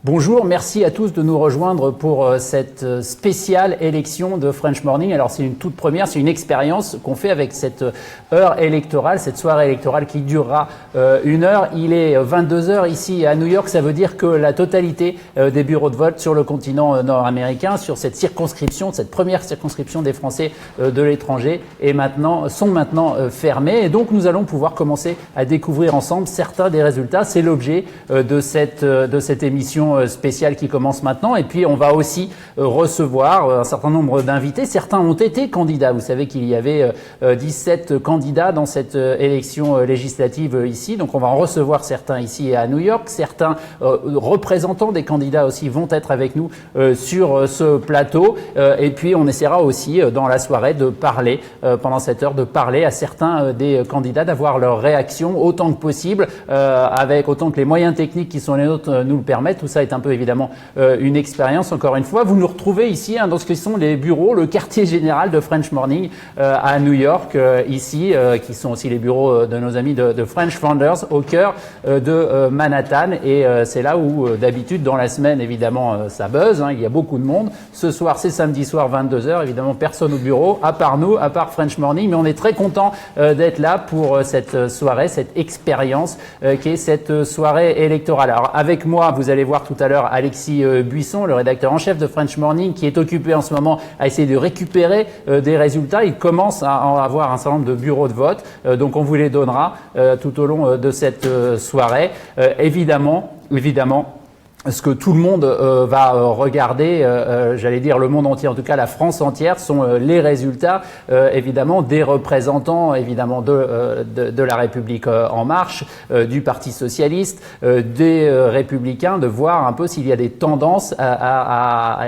Bonjour, merci à tous de nous rejoindre pour cette spéciale élection de French Morning. Alors c'est une toute première, c'est une expérience qu'on fait avec cette heure électorale, cette soirée électorale qui durera une heure. Il est 22 heures ici à New York, ça veut dire que la totalité des bureaux de vote sur le continent nord-américain, sur cette circonscription, cette première circonscription des Français de l'étranger sont maintenant fermés. Et donc nous allons pouvoir commencer à découvrir ensemble certains des résultats. C'est l'objet de cette émission spéciale qui commence maintenant. Et puis on va aussi recevoir un certain nombre d'invités. Certains ont été candidats. Vous savez qu'il y avait 17 candidats dans cette élection législative ici. Donc on va en recevoir certains ici à New York. Certains représentants des candidats aussi vont être avec nous sur ce plateau. Et puis on essaiera aussi dans la soirée de parler, pendant cette heure, de parler à certains des candidats, d'avoir leur réaction autant que possible, avec autant que les moyens techniques qui sont les nôtres nous le permettent. Tout ça est un peu évidemment une expérience. Encore une fois, vous nous retrouvez ici dans ce qui sont les bureaux, le quartier général de French Morning à New York, ici, qui sont aussi les bureaux de nos amis de French Founders au cœur de Manhattan. Et c'est là où d'habitude dans la semaine, évidemment, ça buzz, il y a beaucoup de monde. Ce soir, c'est samedi soir, 22 heures. Évidemment, personne au bureau, à part nous, à part French Morning. Mais on est très content d'être là pour cette soirée, cette expérience qui est cette soirée électorale. Alors, avec moi, vous allez voir tout à l'heure Alexis Buisson, le rédacteur en chef de French Morning, qui est occupé en ce moment à essayer de récupérer des résultats. Il commence à avoir un certain nombre de bureaux de vote, donc on vous les donnera tout au long de cette soirée. Évidemment, ce que tout le monde va regarder, j'allais dire le monde entier, en tout cas la France entière, sont les résultats évidemment des représentants évidemment de la République en marche, du Parti socialiste, des républicains, de voir un peu s'il y a des tendances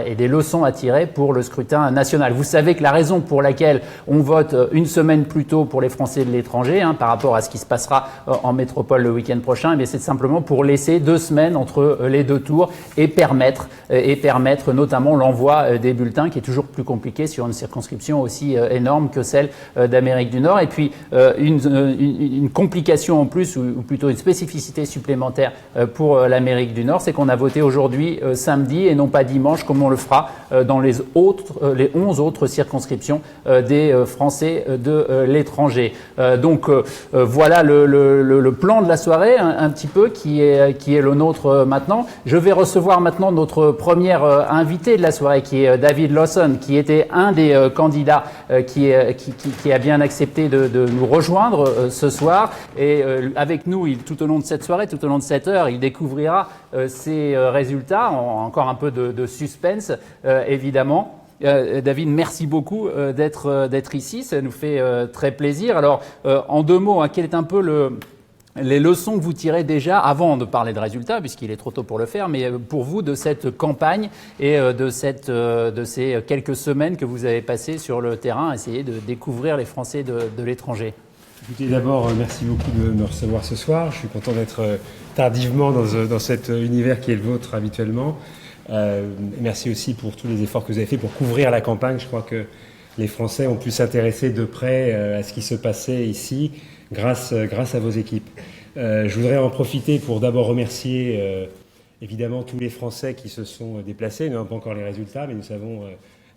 et des leçons à tirer pour le scrutin national. Vous savez que la raison pour laquelle on vote une semaine plus tôt pour les Français de l'étranger, par rapport à ce qui se passera en métropole le week-end prochain, c'est simplement pour laisser 2 semaines entre les deux tours et permettre notamment l'envoi des bulletins, qui est toujours plus compliqué sur une circonscription aussi énorme que celle d'Amérique du Nord. Et puis une complication en plus, ou plutôt une spécificité supplémentaire pour l'Amérique du Nord, c'est qu'on a voté aujourd'hui samedi et non pas dimanche, comme on le fera dans les 11 autres circonscriptions des Français de l'étranger. Donc voilà le plan de la soirée un petit peu qui est le nôtre maintenant. Je vais recevoir maintenant notre premier invité de la soirée, qui est David Lawson, qui était un des candidats qui a bien accepté de nous rejoindre ce soir. Et avec nous, tout au long de cette soirée, tout au long de cette heure, il découvrira ses résultats, encore un peu de suspense, évidemment. David, merci beaucoup d'être ici, ça nous fait très plaisir. Alors, en 2 mots, quel est un peu les leçons que vous tirez déjà, avant de parler de résultats, puisqu'il est trop tôt pour le faire, mais pour vous de cette campagne et de ces quelques semaines que vous avez passées sur le terrain à essayer de découvrir les Français de l'étranger? Écoutez, d'abord, merci beaucoup de me recevoir ce soir. Je suis content d'être tardivement dans cet univers qui est le vôtre habituellement. Merci aussi pour tous les efforts que vous avez faits pour couvrir la campagne. Je crois que les Français ont pu s'intéresser de près à ce qui se passait ici grâce à vos équipes. Je voudrais en profiter pour d'abord remercier évidemment tous les Français qui se sont déplacés. Nous n'avons pas encore les résultats, mais nous savons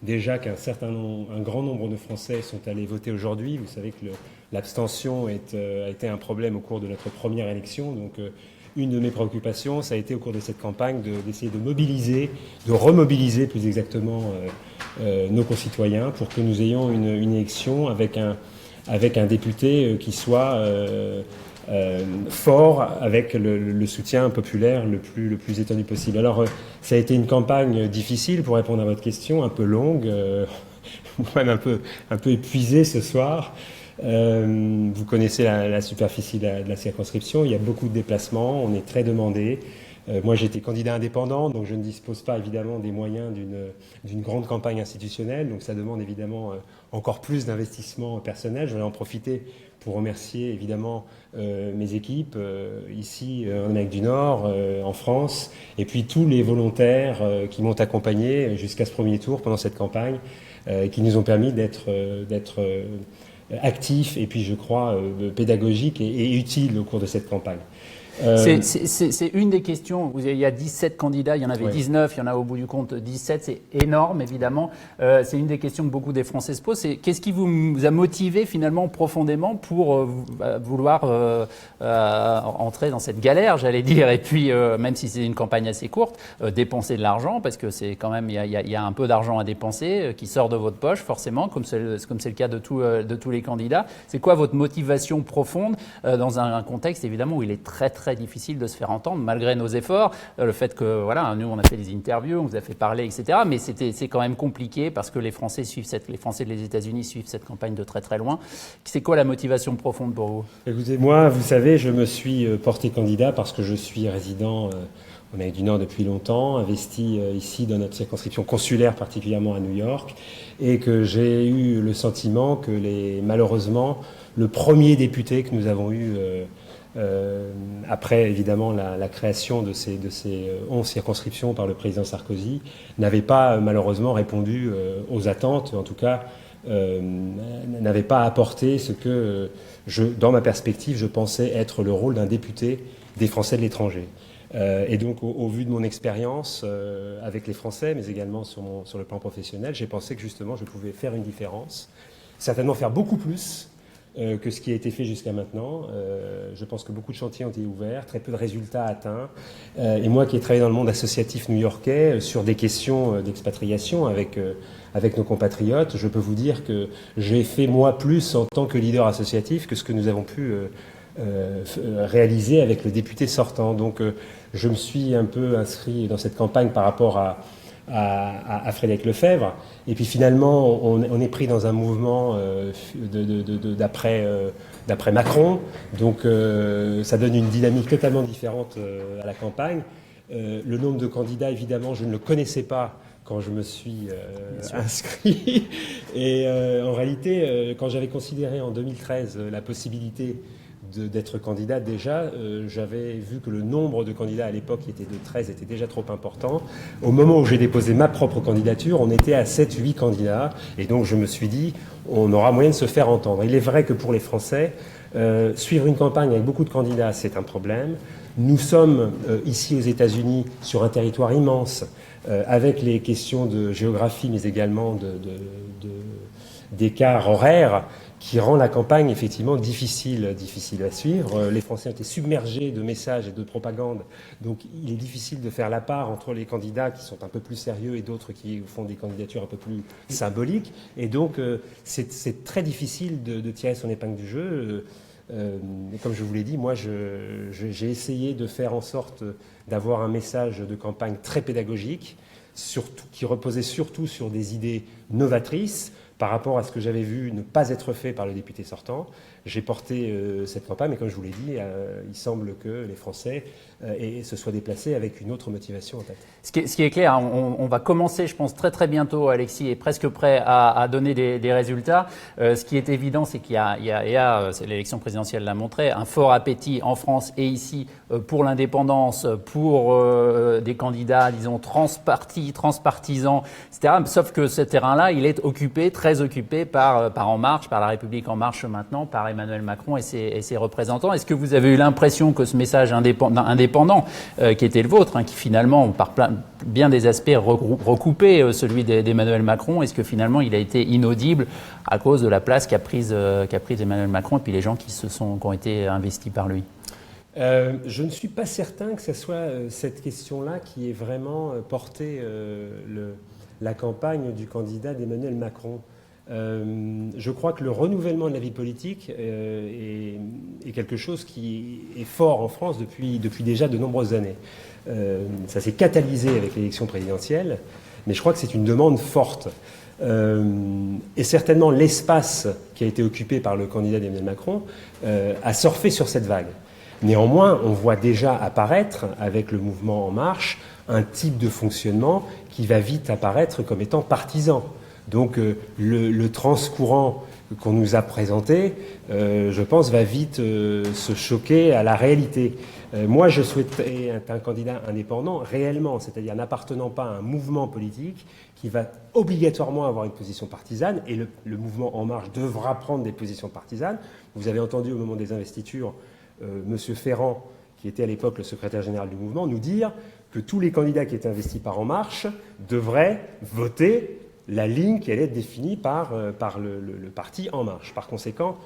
déjà un grand nombre de Français sont allés voter aujourd'hui. Vous savez que l'abstention a été un problème au cours de notre première élection. Donc une de mes préoccupations, ça a été au cours de cette campagne d'essayer de mobiliser, de remobiliser plus exactement nos concitoyens pour que nous ayons une élection avec un député qui soit fort, avec le soutien populaire le plus étendu possible. Alors, ça a été une campagne difficile, pour répondre à votre question, un peu longue, même un peu épuisée ce soir. Vous connaissez la superficie de la circonscription, il y a beaucoup de déplacements, on est très demandé. Moi, j'étais candidat indépendant, donc je ne dispose pas évidemment des moyens d'une grande campagne institutionnelle, donc ça demande évidemment encore plus d'investissement personnel. Je voulais en profiter pour remercier évidemment mes équipes ici en Amérique du Nord, en France, et puis tous les volontaires qui m'ont accompagné jusqu'à ce premier tour pendant cette campagne, qui nous ont permis d'être actifs et puis je crois pédagogiques et utiles au cours de cette campagne. C'est une des questions. Il y a 17 candidats, il y en avait 19, il y en a au bout du compte 17. C'est énorme, évidemment. C'est une des questions que beaucoup des Français se posent. C'est qu'est-ce qui vous a motivé finalement profondément pour vouloir entrer dans cette galère, j'allais dire, et puis même si c'est une campagne assez courte, dépenser de l'argent, parce que c'est quand même, il y a un peu d'argent à dépenser qui sort de votre poche, forcément, comme c'est le cas de tous les candidats. C'est quoi votre motivation profonde dans un contexte, évidemment, où il est très, très difficile de se faire entendre, malgré nos efforts, le fait que, voilà, nous, on a fait des interviews, on vous a fait parler, etc., mais c'est quand même compliqué parce que les Français des États-Unis suivent cette campagne de très, très loin. C'est quoi la motivation profonde pour vous? Écoutez, moi, vous savez, je me suis porté candidat parce que je suis résident en Amérique du Nord depuis longtemps, investi ici dans notre circonscription consulaire, particulièrement à New York, et que j'ai eu le sentiment que malheureusement, le premier député que nous avons eu après évidemment la création de ces 11 circonscriptions par le président Sarkozy, n'avait pas malheureusement répondu aux attentes, en tout cas n'avait pas apporté ce que, dans ma perspective, je pensais être le rôle d'un député des Français de l'étranger. Et donc, au vu de mon expérience avec les Français, mais également sur le plan professionnel, j'ai pensé que justement, je pouvais faire une différence, certainement faire beaucoup plus que ce qui a été fait jusqu'à maintenant. Je pense que beaucoup de chantiers ont été ouverts, très peu de résultats atteints. Et moi qui ai travaillé dans le monde associatif new-yorkais sur des questions d'expatriation avec nos compatriotes, je peux vous dire que j'ai fait moi plus en tant que leader associatif que ce que nous avons pu réaliser avec le député sortant. Donc je me suis un peu inscrit dans cette campagne par rapport à Frédéric Lefebvre. Et puis finalement, on est pris dans un mouvement d'après Macron. Donc ça donne une dynamique totalement différente à la campagne. Le nombre de candidats, évidemment, je ne le connaissais pas quand je me suis inscrit. Et en réalité, quand j'avais considéré en 2013 la possibilité d'être candidat, déjà, j'avais vu que le nombre de candidats à l'époque, qui était de 13, était déjà trop important. Au moment où j'ai déposé ma propre candidature, on était à 7-8 candidats. Et donc, je me suis dit, on aura moyen de se faire entendre. Il est vrai que pour les Français, suivre une campagne avec beaucoup de candidats, c'est un problème. Nous sommes ici aux États-Unis sur un territoire immense, avec les questions de géographie, mais également d'écart horaire, qui rend la campagne effectivement difficile à suivre. Les Français ont été submergés de messages et de propagande, donc il est difficile de faire la part entre les candidats qui sont un peu plus sérieux et d'autres qui font des candidatures un peu plus symboliques. Et donc c'est très difficile de tirer son épingle du jeu. Et comme je vous l'ai dit, moi j'ai essayé de faire en sorte d'avoir un message de campagne très pédagogique, qui reposait surtout sur des idées novatrices, par rapport à ce que j'avais vu ne pas être fait par le député sortant. J'ai porté cette campagne, mais comme je vous l'ai dit, il semble que les Français se soient déplacés avec une autre motivation en tête. Ce qui est clair, on va commencer, je pense, très très bientôt. Alexis est presque prêt à donner des résultats. Ce qui est évident, c'est qu'il y a l'élection présidentielle l'a montré, un fort appétit en France et ici pour l'indépendance, pour des candidats, disons, transpartisans, etc. Sauf que ce terrain-là, il est occupé, très occupé par En Marche, par La République En Marche maintenant, par Emmanuel Macron et ses représentants. Est-ce que vous avez eu l'impression que ce message indépendant qui était le vôtre, qui finalement, par bien des aspects, recoupait celui d'Emmanuel Macron, est-ce que finalement il a été inaudible à cause de la place qu'a prise Emmanuel Macron et puis les gens qui ont été investis par lui? Je ne suis pas certain que ce soit cette question-là qui ait vraiment porté la campagne du candidat d'Emmanuel Macron. Je crois que le renouvellement de la vie politique est quelque chose qui est fort en France depuis déjà de nombreuses années. Ça s'est catalysé avec l'élection présidentielle, mais je crois que c'est une demande forte. Et certainement l'espace qui a été occupé par le candidat d'Emmanuel Macron a surfé sur cette vague. Néanmoins, on voit déjà apparaître, avec le mouvement En Marche, un type de fonctionnement qui va vite apparaître comme étant partisan. Donc le transcourant qu'on nous a présenté, je pense, va vite se choquer à la réalité. Moi, je souhaiterais être un candidat indépendant réellement, c'est-à-dire n'appartenant pas à un mouvement politique qui va obligatoirement avoir une position partisane, et le mouvement En Marche devra prendre des positions partisanes. Vous avez entendu au moment des investitures Monsieur Ferrand, qui était à l'époque le secrétaire général du mouvement, nous dire que tous les candidats qui étaient investis par En Marche devraient voter la ligne qui allait être définie par le parti En Marche. Par conséquent,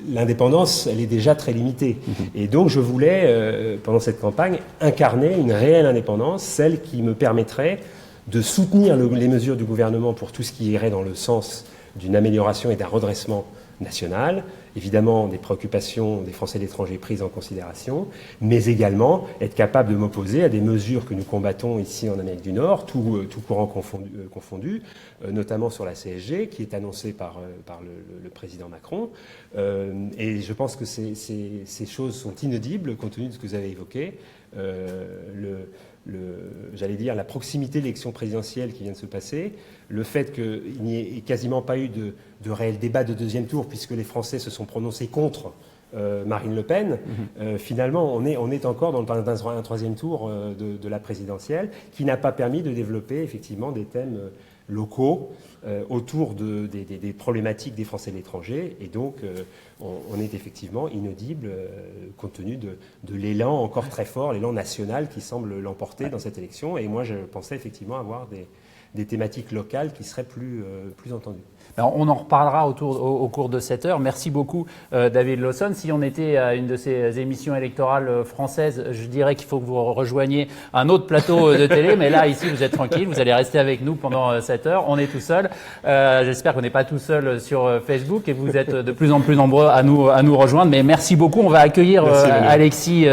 l'indépendance, elle est déjà très limitée. Et donc, je voulais, pendant cette campagne, incarner une réelle indépendance, celle qui me permettrait de soutenir les mesures du gouvernement pour tout ce qui irait dans le sens d'une amélioration et d'un redressement national, évidemment des préoccupations des Français de l'étranger prises en considération, mais également être capable de m'opposer à des mesures que nous combattons ici en Amérique du Nord, tout courant confondu, notamment sur la CSG, qui est annoncée par le président Macron. Et je pense que ces choses sont inaudibles, compte tenu de ce que vous avez évoqué. J'allais dire, la proximité de l'élection présidentielle qui vient de se passer, le fait qu'il n'y ait quasiment pas eu de réel débat de deuxième tour, puisque les Français se sont prononcés contre Marine Le Pen, finalement, on est encore dans un troisième tour de la présidentielle, qui n'a pas permis de développer effectivement des thèmes locaux autour des problématiques des Français de l'étranger. Et donc, on est effectivement inaudible compte tenu de l'élan encore très fort, l'élan national qui semble l'emporter dans cette élection. Et moi, je pensais effectivement avoir des thématiques locales qui seraient plus entendues. Alors, on en reparlera au cours de cette heure. Merci beaucoup, David Lawson. Si on était à une de ces émissions électorales françaises, je dirais qu'il faut que vous rejoigniez un autre plateau de télé. Mais là, ici, vous êtes tranquille. Vous allez rester avec nous pendant cette heure. On est tout seul. J'espère qu'on n'est pas tout seul sur Facebook et vous êtes de plus en plus nombreux à nous rejoindre. Mais merci beaucoup. On va accueillir Alexis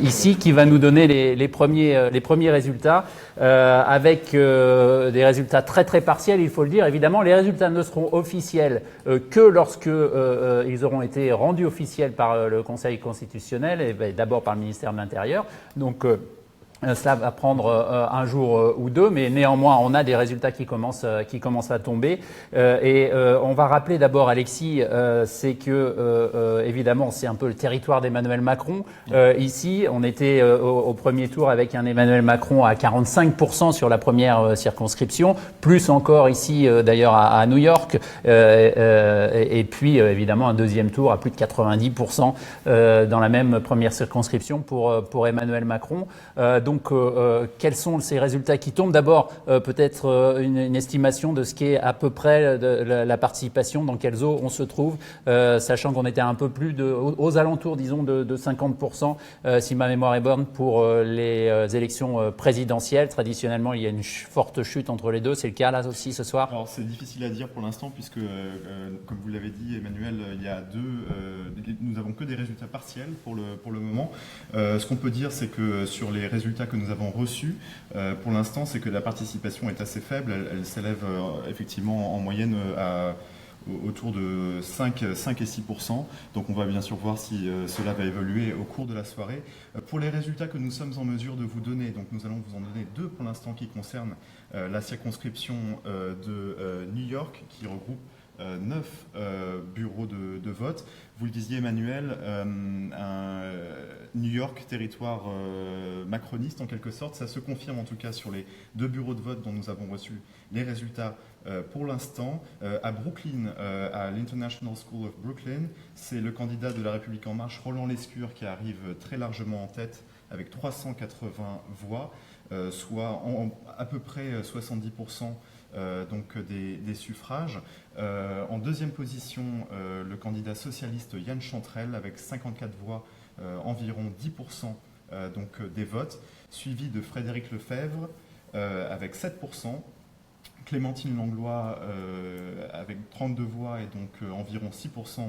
ici qui va nous donner les premiers résultats. Avec des résultats très très partiels, il faut le dire. Évidemment, les résultats ne seront officiels que lorsque ils auront été rendus officiels par le Conseil constitutionnel et d'abord par le ministère de l'Intérieur. Donc cela va prendre un jour ou deux, mais néanmoins, on a des résultats qui commencent à tomber. Et on va rappeler d'abord, Alexis, c'est que évidemment, c'est un peu le territoire d'Emmanuel Macron. Ici, on était au premier tour avec un Emmanuel Macron à 45% sur la première circonscription, plus encore ici, d'ailleurs, à New York. Et puis, évidemment, un deuxième tour à plus de 90% dans la même première circonscription pour Emmanuel Macron. Donc, quels sont ces résultats qui tombent? D'abord, peut-être une estimation de ce qu'est à peu près la participation, dans quelles eaux on se trouve, sachant qu'on était un peu plus aux alentours, disons, de 50%, si ma mémoire est bonne, pour les élections présidentielles. Traditionnellement, il y a une forte chute entre les deux. C'est le cas là aussi ce soir? Alors, c'est difficile à dire pour l'instant, puisque, comme vous l'avez dit, Emmanuel, nous n'avons que des résultats partiels pour le moment. Ce qu'on peut dire, c'est que sur les résultats que nous avons reçus pour l'instant, c'est que la participation est assez faible. Elle s'élève effectivement en moyenne autour de 5 et 6%. Donc on va bien sûr voir si cela va évoluer au cours de la soirée. Pour les résultats que nous sommes en mesure de vous donner, donc nous allons vous en donner deux pour l'instant qui concernent la circonscription de New York, qui regroupe 9 bureaux de vote. Vous le disiez, Emmanuel, New York, territoire macroniste en quelque sorte. Ça se confirme en tout cas sur les deux bureaux de vote dont nous avons reçu les résultats pour l'instant. À Brooklyn, à l'International School of Brooklyn, c'est le candidat de La République En Marche, Roland Lescure, qui arrive très largement en tête avec 380 voix, soit à peu près 70% donc des suffrages. En deuxième position, le candidat socialiste Yann Chantrel avec 54 voix, environ 10% donc des votes, suivi de Frédéric Lefebvre avec 7%, Clémentine Langlois avec 32 voix et donc environ 6%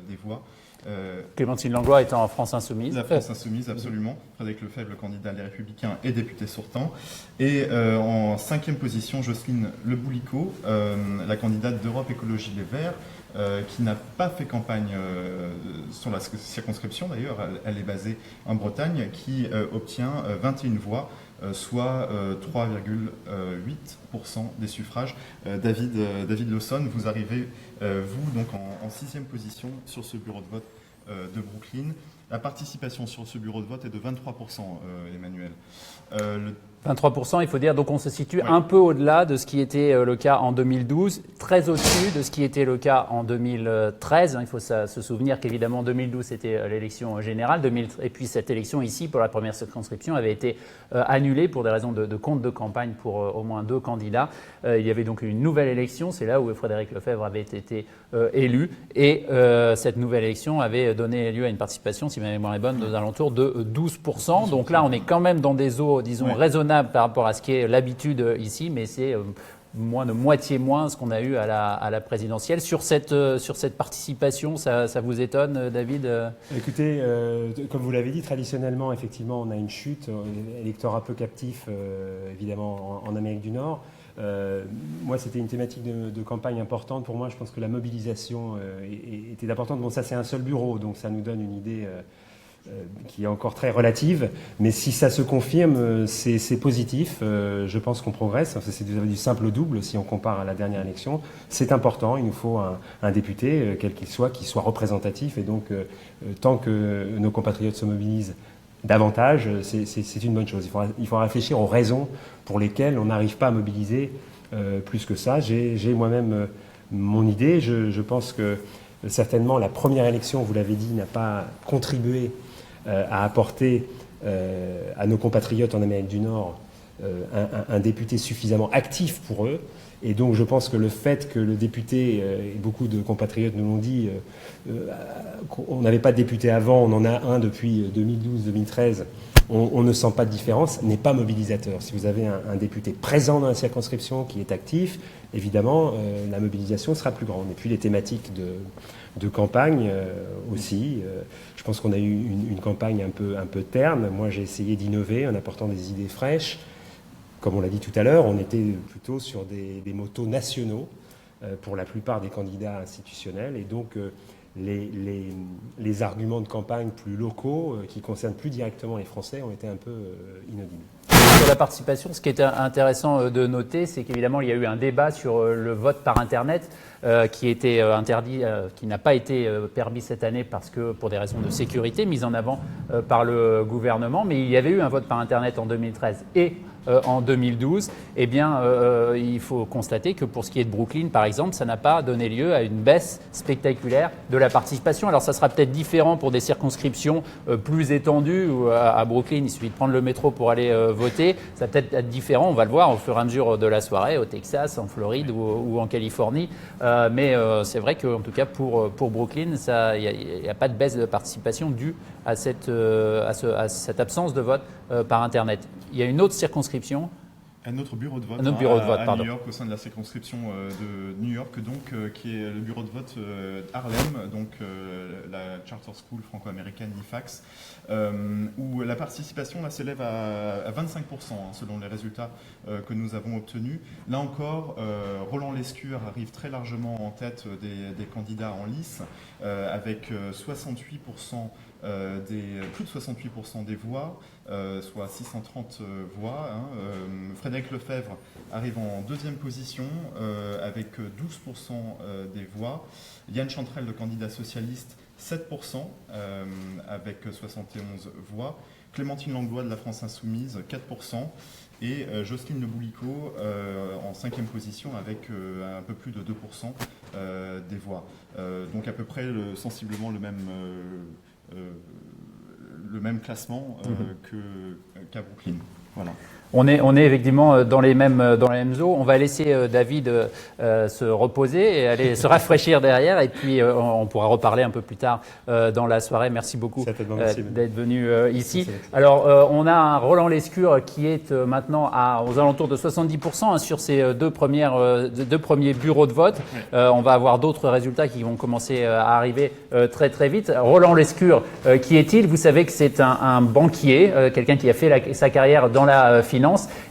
des voix. Clémentine Langlois étant en France Insoumise. La France Insoumise, absolument. Frédéric Lefebvre, le candidat des Républicains et député sortant. Et en cinquième position, Jocelyne Le Boulico, la candidate d'Europe Écologie Les Verts, qui n'a pas fait campagne sur la circonscription, d'ailleurs, elle est basée en Bretagne, qui obtient 21 voix, soit 3,8% des suffrages. David Lawson, vous arrivez, vous, donc en sixième position sur ce bureau de vote de Brooklyn. La participation sur ce bureau de vote est de 23%, Emmanuel. Le 23%, il faut dire, donc on se situe un peu au-delà de ce qui était le cas en 2012, très au-dessus de ce qui était le cas en 2013. Il faut se souvenir qu'évidemment en 2012 c'était l'élection générale, et puis cette élection ici pour la première circonscription avait été annulée pour des raisons de compte de campagne pour au moins 2 candidats. Il y avait donc une nouvelle élection, c'est là où Frédéric Lefebvre avait été élu, et cette nouvelle élection avait donné lieu à une participation, si ma mémoire est bonne, aux alentours de 12%. Donc là on est quand même dans des eaux, disons, raisonnables par rapport à ce qui est l'habitude ici, mais c'est moins de moitié moins ce qu'on a eu à la présidentielle. Sur cette participation, ça vous étonne, David? Écoutez, comme vous l'avez dit, traditionnellement, effectivement, on a une chute, électorat peu captif, évidemment, en Amérique du Nord. Moi, c'était une thématique de campagne importante pour moi. Je pense que la mobilisation était importante. Bon, ça, c'est un seul bureau, donc ça nous donne une idée qui est encore très relative, mais si ça se confirme, c'est positif. Je pense qu'on progresse. C'est du simple au double si on compare à la dernière élection. C'est important. Il nous faut un député, quel qu'il soit, qui soit représentatif. Et donc, tant que nos compatriotes se mobilisent davantage, c'est une bonne chose. Il faut réfléchir aux raisons pour lesquelles on n'arrive pas à mobiliser plus que ça. J'ai moi-même mon idée. Je pense que certainement la première élection, vous l'avez dit, n'a pas contribué à apporter à nos compatriotes en Amérique du Nord un député suffisamment actif pour eux. Et donc je pense que le fait que le député, et beaucoup de compatriotes nous l'ont dit, on n'avait pas de député avant, on en a un depuis 2012-2013, on ne sent pas de différence, n'est pas mobilisateur. Si vous avez un député présent dans la circonscription qui est actif, évidemment, la mobilisation sera plus grande. Et puis les thématiques de campagne aussi. Je pense qu'on a eu une campagne un peu terne. Moi, j'ai essayé d'innover en apportant des idées fraîches. Comme on l'a dit tout à l'heure, on était plutôt sur des mottos nationaux pour la plupart des candidats institutionnels. Et donc, les arguments de campagne plus locaux, qui concernent plus directement les Français, ont été un peu inaudibles. Sur la participation, ce qui est intéressant de noter, c'est qu'évidemment, il y a eu un débat sur le vote par Internet qui était interdit, qui n'a pas été permis cette année parce que pour des raisons de sécurité mises en avant par le gouvernement. Mais il y avait eu un vote par Internet en 2013 et en 2012. Eh bien, il faut constater que pour ce qui est de Brooklyn, par exemple, ça n'a pas donné lieu à une baisse spectaculaire de la participation. Alors, ça sera peut-être différent pour des circonscriptions plus étendues où à Brooklyn, il suffit de prendre le métro pour aller voter. Ça va peut-être être différent, on va le voir au fur et à mesure de la soirée, au Texas, en Floride ou en Californie. Mais c'est vrai qu'en tout cas, pour Brooklyn, il n'y a pas de baisse de participation due à cette absence de vote par Internet. Il y a une autre circonscription. Un autre bureau de vote, à New York, au sein de la circonscription de New York, donc, qui est le bureau de vote Harlem, donc la Charter School franco-américaine IFAX, où la participation là, s'élève à 25% selon les résultats que nous avons obtenus. Là encore, Roland Lescure arrive très largement en tête des candidats en lice, avec 68%. Plus de 68% des voix, soit 630 voix. Frédéric Lefebvre arrive en deuxième position avec 12% des voix. Yann Chantrel, le candidat socialiste, 7% avec 71 voix. Clémentine Langlois de la France Insoumise, 4%. Et Jocelyne Le Boulico en cinquième position avec un peu plus de 2% des voix. Donc à peu près sensiblement le même classement qu'à Brooklyn. Voilà. On est effectivement dans les mêmes eaux. On va laisser David se reposer et aller se rafraîchir derrière. Et puis, on pourra reparler un peu plus tard dans la soirée. Merci beaucoup d'être venu ici. Alors, on a un Roland Lescure qui est maintenant aux alentours de 70% sur ces deux premiers bureaux de vote. On va avoir d'autres résultats qui vont commencer à arriver très très vite. Roland Lescure, qui est-il? Vous savez que c'est un banquier, quelqu'un qui a fait sa carrière dans la finance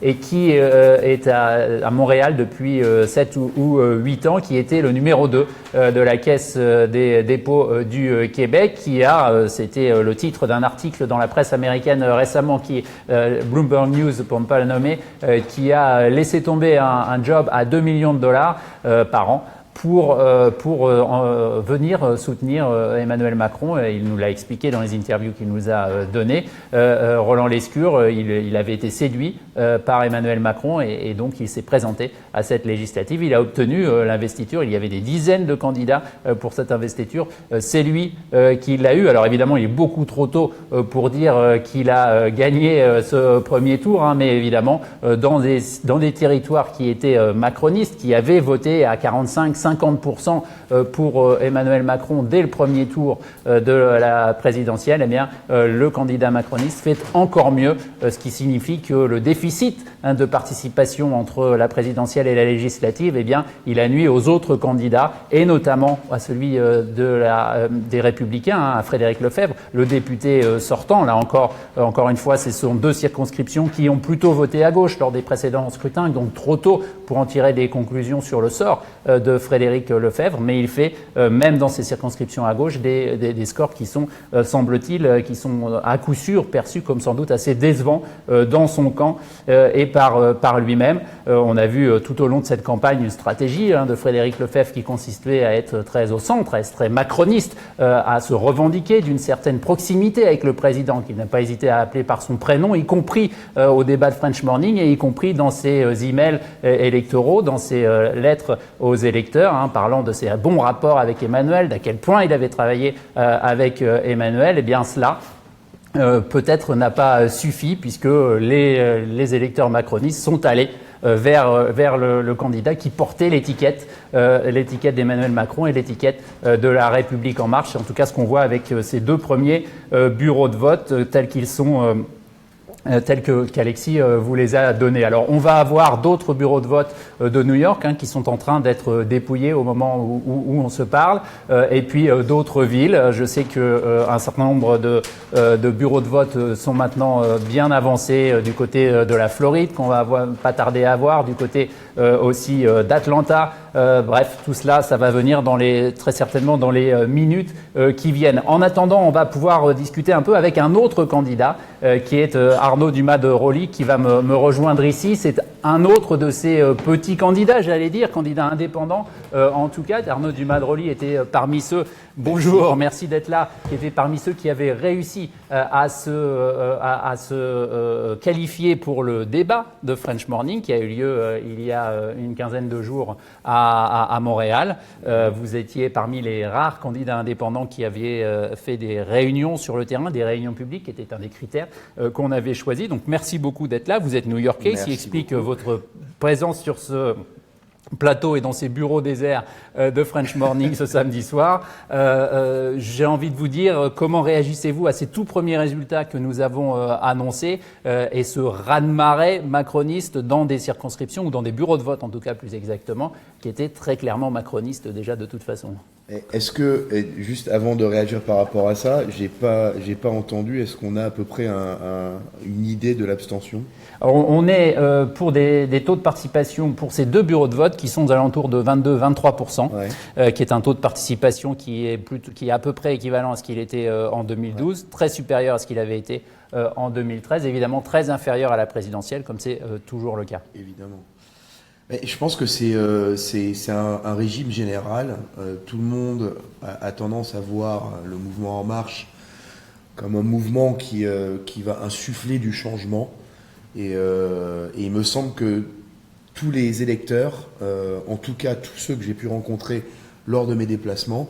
et qui est à Montréal depuis 7 ou 8 ans, qui était le numéro 2 de la Caisse des dépôts du Québec, c'était le titre d'un article dans la presse américaine récemment, Bloomberg News pour ne pas le nommer, qui a laissé tomber un job à $2 millions par an pour venir soutenir Emmanuel Macron. Il nous l'a expliqué dans les interviews qu'il nous a données. Roland Lescure, il avait été séduit par Emmanuel Macron et donc il s'est présenté à cette législative. Il a obtenu l'investiture. Il y avait des dizaines de candidats pour cette investiture. C'est lui qui l'a eu. Alors évidemment, il est beaucoup trop tôt pour dire qu'il a gagné ce premier tour, hein, mais évidemment, dans des territoires qui étaient macronistes, qui avaient voté à 45-50% pour Emmanuel Macron dès le premier tour de la présidentielle, eh bien, le candidat macroniste fait encore mieux, ce qui signifie que le déficit de participation entre la présidentielle et la législative, eh bien, il a nui aux autres candidats et notamment à celui des Républicains, hein, à Frédéric Lefebvre, le député sortant. Là encore une fois, ce sont deux circonscriptions qui ont plutôt voté à gauche lors des précédents scrutins, donc trop tôt pour en tirer des conclusions sur le sort de Frédéric Lefebvre, mais il fait, même dans ces circonscriptions à gauche, des scores qui sont, semble-t-il, qui sont à coup sûr perçus comme sans doute assez décevants dans son camp et par lui-même. On a vu tout au long de cette campagne une stratégie de Frédéric Lefebvre qui consistait à être très au centre, à être très macroniste, à se revendiquer d'une certaine proximité avec le président, qu'il n'a pas hésité à appeler par son prénom, y compris au débat de French Morning et y compris dans ses emails électoraux, dans ses lettres aux électeurs, hein, parlant de ses bons rapports avec Emmanuel, d'à quel point il avait travaillé avec Emmanuel. Eh bien cela, peut-être n'a pas suffi puisque les électeurs macronistes sont allés vers le candidat qui portait l'étiquette d'Emmanuel Macron et l'étiquette de la République en marche. En tout cas, ce qu'on voit avec ces deux premiers bureaux de vote tels qu'ils sont tels qu'Alexis vous les a donnés. Alors, on va avoir d'autres bureaux de vote de New York qui sont en train d'être dépouillés au moment où on se parle, et puis d'autres villes. Je sais qu'un certain nombre de bureaux de vote sont maintenant bien avancés du côté de la Floride, qu'on va pas tarder à voir, du côté aussi d'Atlanta. Bref, tout cela, ça va venir très certainement dans les minutes qui viennent. En attendant, on va pouvoir discuter un peu avec un autre candidat qui est Arnaud Dumas de Broglie, qui va me rejoindre ici. C'est un autre de ces petits candidats, j'allais dire, candidat indépendant. En tout cas, Arnaud Dumas de Broglie était parmi ceux, bonjour, merci d'être là, qui était parmi ceux qui avaient réussi à se qualifier pour le débat de French Morning, qui a eu lieu il y a une quinzaine de jours à Montréal. Vous étiez parmi les rares candidats indépendants qui avaient fait des réunions sur le terrain, des réunions publiques, qui étaient un des critères qu'on avait choisi. Donc merci beaucoup d'être là. Vous êtes new-yorkais, ce qui explique votre présence sur ce plateau et dans ces bureaux déserts de French Morning ce samedi soir. J'ai envie de vous dire, comment réagissez-vous à ces tout premiers résultats que nous avons annoncés et ce raz-de-marée macroniste dans des circonscriptions ou dans des bureaux de vote, en tout cas plus exactement, qui étaient très clairement macronistes déjà de toute façon. Est-ce que, juste avant de réagir par rapport à ça, j'ai pas entendu, est-ce qu'on a à peu près une idée de l'abstention ? Alors, on est pour des taux de participation pour ces deux bureaux de vote qui sont aux alentours de 22-23%, ouais. Qui est un taux de participation qui est à peu près équivalent à ce qu'il était en 2012, ouais. Très supérieur à ce qu'il avait été en 2013, évidemment très inférieur à la présidentielle, comme c'est toujours le cas. Évidemment. Mais je pense que c'est un régime général. Tout le monde a tendance à voir le mouvement En Marche comme un mouvement qui va insuffler du changement. Et il me semble que tous les électeurs, en tout cas tous ceux que j'ai pu rencontrer lors de mes déplacements,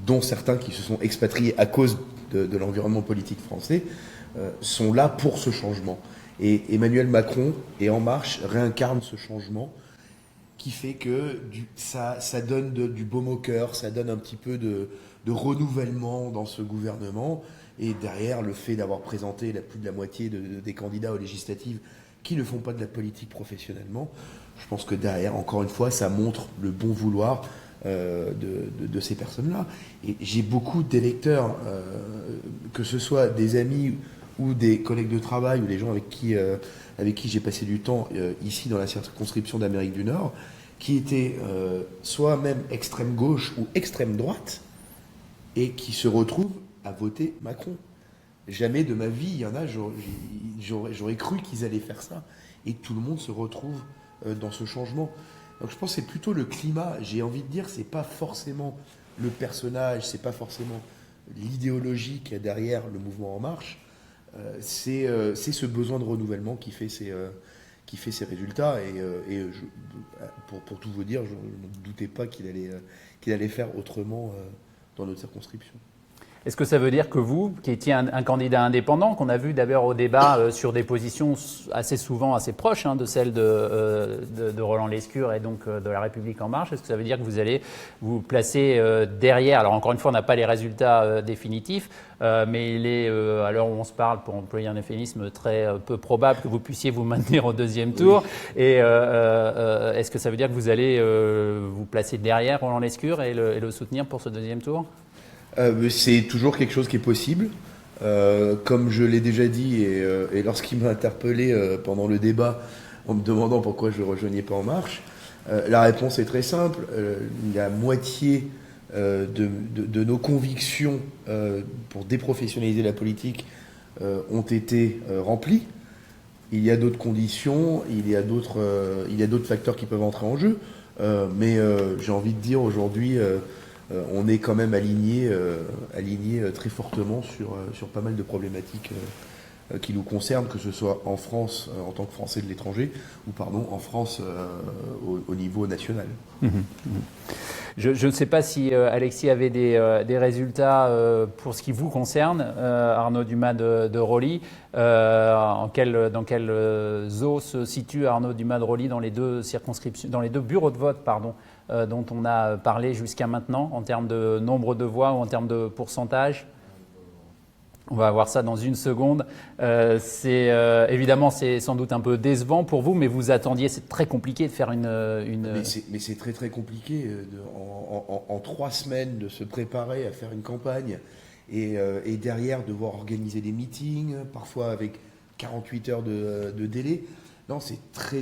dont certains qui se sont expatriés à cause de l'environnement politique français, sont là pour ce changement. Et Emmanuel Macron et En Marche réincarnent ce changement qui fait que ça donne du baume au cœur, ça donne un petit peu de renouvellement dans ce gouvernement. Et derrière, le fait d'avoir présenté plus de la moitié des candidats aux législatives qui ne font pas de la politique professionnellement, je pense que derrière, encore une fois, ça montre le bon vouloir de ces personnes-là. Et j'ai beaucoup d'électeurs, que ce soit des amis ou des collègues de travail ou des gens avec qui j'ai passé du temps ici dans la circonscription d'Amérique du Nord, qui étaient soit même extrême gauche ou extrême droite et qui se retrouvent à voter Macron. Jamais de ma vie, il y en a, j'aurais cru qu'ils allaient faire ça. Et tout le monde se retrouve dans ce changement. Donc je pense que c'est plutôt le climat. J'ai envie de dire, c'est pas forcément le personnage, c'est pas forcément l'idéologie qu'il y a derrière le mouvement En Marche. C'est ce besoin de renouvellement qui fait ces résultats. Pour tout vous dire, je ne doutais pas qu'il allait faire autrement dans notre circonscription. Est-ce que ça veut dire que vous, qui étiez un candidat indépendant, qu'on a vu d'abord au débat sur des positions assez souvent assez proches de celles de Roland Lescure et donc de La République En Marche, est-ce que ça veut dire que vous allez vous placer derrière? Alors encore une fois, on n'a pas les résultats définitifs, mais il est, à l'heure où on se parle, pour employer un euphémisme, très peu probable que vous puissiez vous maintenir au deuxième tour. Oui. Et est-ce que ça veut dire que vous allez vous placer derrière Roland Lescure et le soutenir pour ce deuxième tour? C'est toujours quelque chose qui est possible. Comme je l'ai déjà dit, et lorsqu'il m'a interpellé pendant le débat en me demandant pourquoi je ne rejoignais pas En Marche, la réponse est très simple. La moitié de nos convictions pour déprofessionnaliser la politique ont été remplies. Il y a d'autres conditions, il y a d'autres facteurs qui peuvent entrer en jeu, mais j'ai envie de dire aujourd'hui, on est quand même aligné très fortement sur pas mal de problématiques qui nous concernent, que ce soit en France en tant que Français de l'étranger ou en France au niveau national. Je ne sais pas si Alexis avait des résultats pour ce qui vous concerne, Arnaud Dumas de Roli. Dans quelle eaux se situe Arnaud Dumas de Roli dans les deux circonscriptions, dans les deux bureaux de vote, dont on a parlé jusqu'à maintenant, en termes de nombre de voix ou en termes de pourcentage? On va voir ça dans une seconde. Évidemment, c'est sans doute un peu décevant pour vous, mais vous attendiez, c'est très compliqué de faire une... Mais c'est très très compliqué en 3 semaines de se préparer à faire une campagne et derrière devoir organiser des meetings, parfois avec 48 heures de délai. Non, c'est très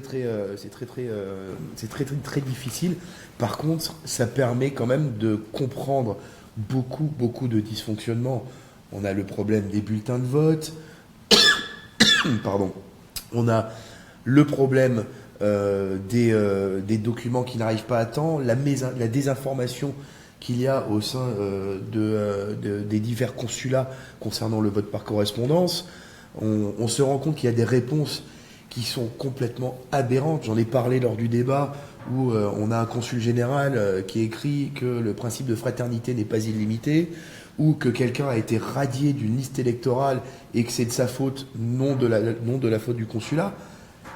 difficile. Par contre, ça permet quand même de comprendre beaucoup de dysfonctionnements. On a le problème des bulletins de vote. Pardon. On a le problème des documents qui n'arrivent pas à temps, la désinformation qu'il y a au sein des divers consulats concernant le vote par correspondance. On se rend compte qu'il y a des réponses qui sont complètement aberrantes. J'en ai parlé lors du débat où on a un consul général qui écrit que le principe de fraternité n'est pas illimité, ou que quelqu'un a été radié d'une liste électorale et que c'est de sa faute, non de la faute du consulat.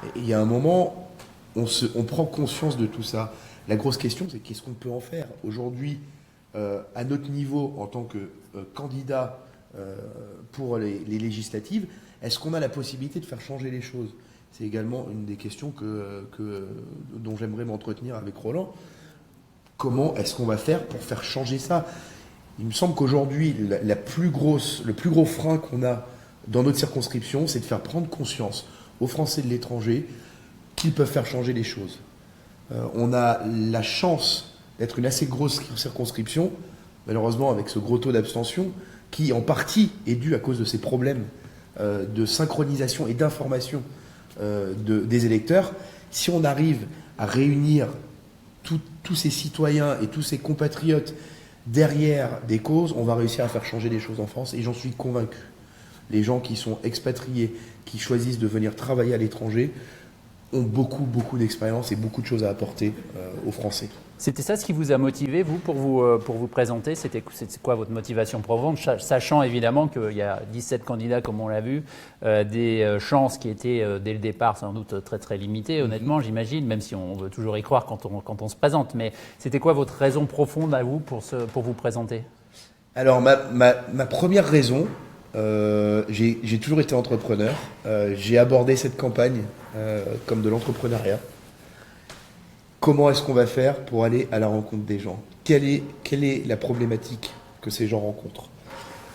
Et il y a un moment, on prend conscience de tout ça. La grosse question, c'est qu'est-ce qu'on peut en faire aujourd'hui, à notre niveau, en tant que candidat pour les législatives? Est-ce qu'on a la possibilité de faire changer les choses? C'est également une des questions dont j'aimerais m'entretenir avec Roland. Comment est-ce qu'on va faire pour faire changer ça? Il me semble qu'aujourd'hui, le plus gros frein qu'on a dans notre circonscription, c'est de faire prendre conscience aux Français de l'étranger qu'ils peuvent faire changer les choses. On a la chance d'être une assez grosse circonscription, malheureusement avec ce gros taux d'abstention, qui en partie est dû à cause de ces problèmes de synchronisation et d'information des électeurs. Si on arrive à réunir tous ces citoyens et tous ces compatriotes derrière des causes, on va réussir à faire changer les choses en France, et j'en suis convaincu. Les gens qui sont expatriés, qui choisissent de venir travailler à l'étranger, ont beaucoup d'expérience et beaucoup de choses à apporter aux Français. C'était ça ce qui vous a motivé, vous, pour vous présenter? C'était quoi votre motivation profonde, sachant évidemment qu'il y a 17 candidats, comme on l'a vu, des chances qui étaient dès le départ sans doute très limitées, honnêtement, j'imagine, même si on veut toujours y croire quand on se présente. Mais c'était quoi votre raison profonde à vous pour vous présenter? Alors, ma première raison, j'ai toujours été entrepreneur. J'ai abordé cette campagne comme de l'entrepreneuriat. Comment est-ce qu'on va faire pour aller à la rencontre des gens? Quelle est la problématique que ces gens rencontrent?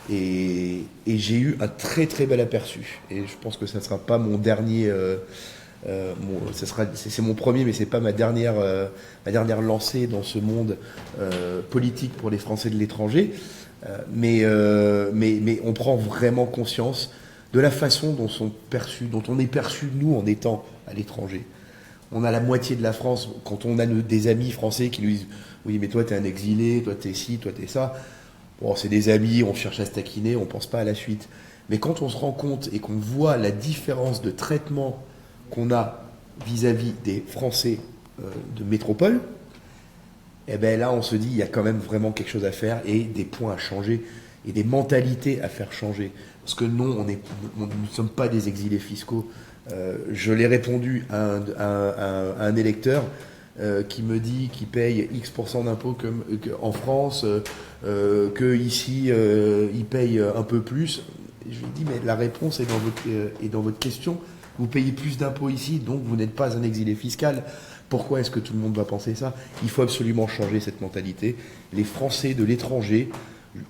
Et j'ai eu un très bel aperçu. Et je pense que ça ne sera pas mon dernier... c'est mon premier, mais ce n'est pas ma dernière lancée dans ce monde politique pour les Français de l'étranger. Mais on prend vraiment conscience de la façon dont on est perçu, nous, en étant à l'étranger. on a la moitié de la France. Quand on a des amis français qui nous disent « Oui, mais toi, t'es un exilé, toi, t'es ci, toi, t'es ça », bon, c'est des amis, on cherche à se taquiner, on pense pas à la suite. Mais quand on se rend compte et qu'on voit la différence de traitement qu'on a vis-à-vis des Français de métropole, eh ben là, on se dit il y a quand même vraiment quelque chose à faire et des points à changer et des mentalités à faire changer. Parce que non, nous ne sommes pas des exilés fiscaux. Je l'ai répondu à un électeur qui me dit qu'il paye X% d'impôts en France, que ici il paye un peu plus. Je lui ai dit mais la réponse est dans votre question. Vous payez plus d'impôts ici, donc vous n'êtes pas un exilé fiscal. Pourquoi est-ce que tout le monde va penser ça? Il faut absolument changer cette mentalité. Les Français de l'étranger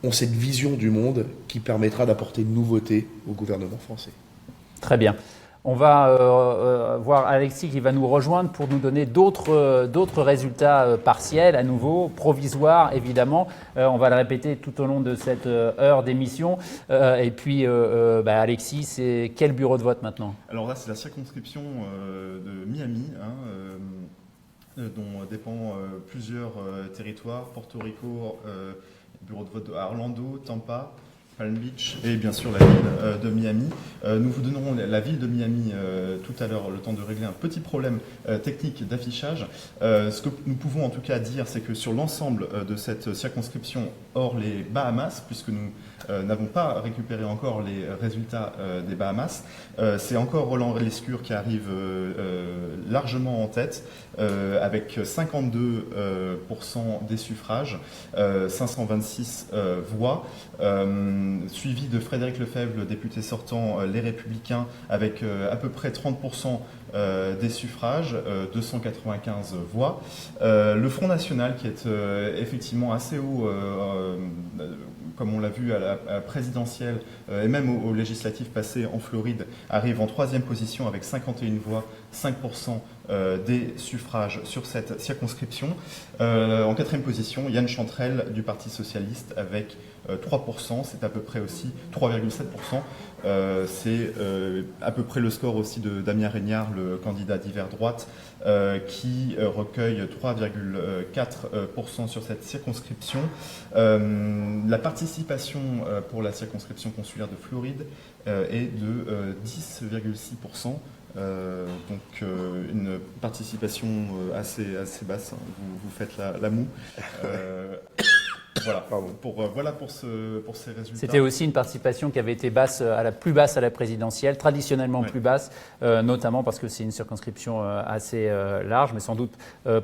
ont cette vision du monde qui permettra d'apporter une nouveauté au gouvernement français. Très bien. On va voir Alexis qui va nous rejoindre pour nous donner d'autres résultats partiels, à nouveau, provisoires évidemment. On va le répéter tout au long de cette heure d'émission. Et puis, Alexis, c'est quel bureau de vote maintenant? Alors là, c'est la circonscription de Miami, dont dépend plusieurs territoires, Porto Rico, bureau de vote à Orlando, Tampa, Palm Beach et bien sûr la ville de Miami. Nous vous donnerons la ville de Miami tout à l'heure, le temps de régler un petit problème technique d'affichage. Ce que nous pouvons en tout cas dire, c'est que sur l'ensemble de cette circonscription, hors les Bahamas, puisque nous n'avons pas récupéré encore les résultats des Bahamas, c'est encore Roland Lescure qui arrive largement en tête, avec 52% des suffrages, 526 voix, suivi de Frédéric Lefebvre, le député sortant Les Républicains, avec à peu près 30% des suffrages, 295 voix. Le Front National, qui est effectivement assez haut, comme on l'a vu à la présidentielle et même au législatif passé en Floride, arrive en 3e position avec 51 voix, 5% des suffrages sur cette circonscription. En 4e position, Yann Chantrel du Parti Socialiste avec 3%, c'est à peu près aussi 3,7%. C'est à peu près le score aussi de Damien Régnard, le candidat d'hiver droite, qui recueille 3,4% sur cette circonscription. La participation pour la circonscription consulaire de Floride est de 10,6%. Donc une participation assez basse, hein. Vous faites la moue. Voilà, pour ces résultats. C'était aussi une participation qui avait été plus basse à la présidentielle, traditionnellement plus basse, notamment parce que c'est une circonscription assez large, mais sans doute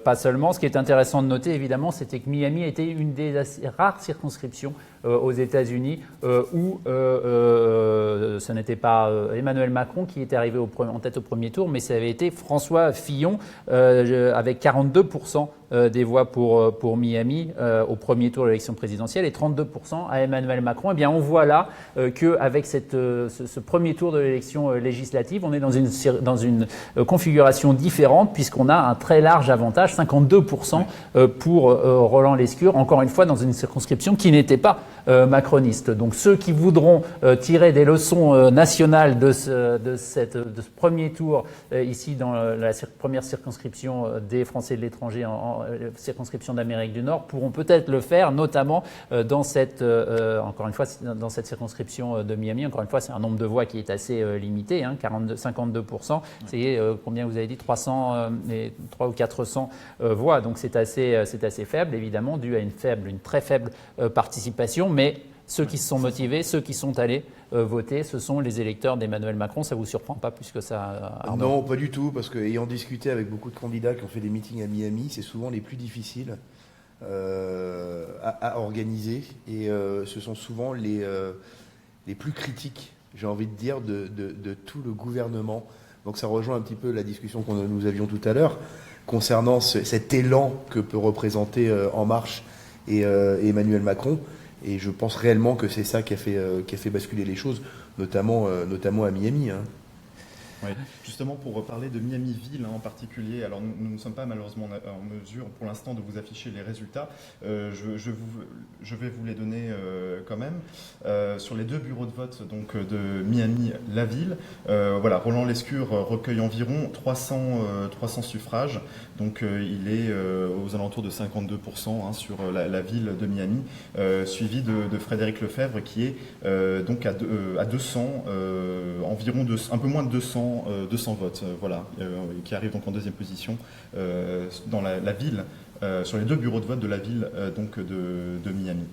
pas seulement. Ce qui est intéressant de noter, évidemment, c'était que Miami était une des assez rares circonscriptions aux États-Unis où ce n'était pas Emmanuel Macron qui était arrivé en tête au premier tour, mais ça avait été François Fillon avec 42% des voix pour Miami au premier tour de l'élection présidentielle et 32% à Emmanuel Macron. Eh bien, on voit là qu'avec ce premier tour de l'élection législative, on est dans une configuration différente puisqu'on a un très large avantage, 52% pour Roland Lescure, encore une fois dans une circonscription qui n'était pas macroniste. Donc ceux qui voudront tirer des leçons nationales de ce premier tour ici dans la première circonscription des Français de l'étranger en circonscription d'Amérique du Nord pourront peut-être le faire, notamment dans encore une fois dans cette circonscription de Miami. Encore une fois, c'est un nombre de voix qui est assez limité, 52%. C'est combien vous avez dit, 300 ou 400 voix. Donc c'est assez faible, évidemment, dû à une très faible participation. Mais ceux qui se sont motivés, ceux qui sont allés voter, ce sont les électeurs d'Emmanuel Macron. Ça ne vous surprend pas plus que ça, Arnaud? Non, pas du tout, parce qu'ayant discuté avec beaucoup de candidats qui ont fait des meetings à Miami, c'est souvent les plus difficiles à organiser. Et ce sont souvent les plus critiques, j'ai envie de dire, de tout le gouvernement. Donc ça rejoint un petit peu la discussion que nous avions tout à l'heure concernant cet élan que peut représenter En Marche et Emmanuel Macron. Et je pense réellement que c'est ça qui a fait basculer les choses, notamment à Miami. Oui. Justement, pour parler de Miami-Ville en particulier, alors nous ne sommes pas malheureusement en mesure pour l'instant de vous afficher les résultats. Je vais vous les donner quand même. Sur les 2 bureaux de vote donc, de Miami-La Ville, voilà, Roland Lescure recueille environ 300 suffrages. Donc il est aux alentours de 52% sur la ville de Miami, suivi de Frédéric Lefebvre qui est donc à 200, environ un peu moins de 200 votes, voilà, qui arrive donc en 2e position dans la ville. Sur les 2 bureaux de vote de la ville donc de Miami.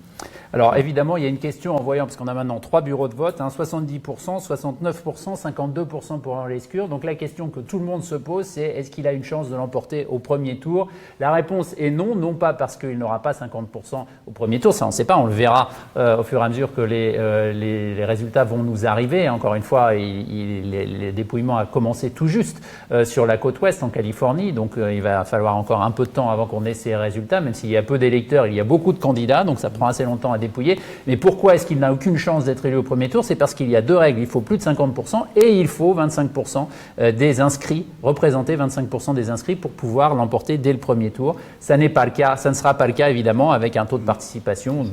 Alors évidemment, il y a une question en voyant, parce qu'on a maintenant 3 bureaux de vote, 70%, 69%, 52% pour Roland Lescure. Donc la question que tout le monde se pose, c'est est-ce qu'il a une chance de l'emporter au premier tour? La réponse est non, non pas parce qu'il n'aura pas 50% au premier tour, ça on ne sait pas, on le verra au fur et à mesure que les résultats vont nous arriver. Encore une fois, le dépouillement a commencé tout juste sur la côte ouest en Californie, donc il va falloir encore un peu de temps avant qu'on ait ces résultats, même s'il y a peu d'électeurs, il y a beaucoup de candidats, donc ça prend assez longtemps à dépouiller. Mais pourquoi est-ce qu'il n'a aucune chance d'être élu au premier tour? C'est parce qu'il y a 2 règles. Il faut plus de 50% et il faut 25% des inscrits, représenter 25% des inscrits pour pouvoir l'emporter dès le premier tour. Ça n'est pas le cas, ça ne sera pas le cas évidemment avec un taux de participation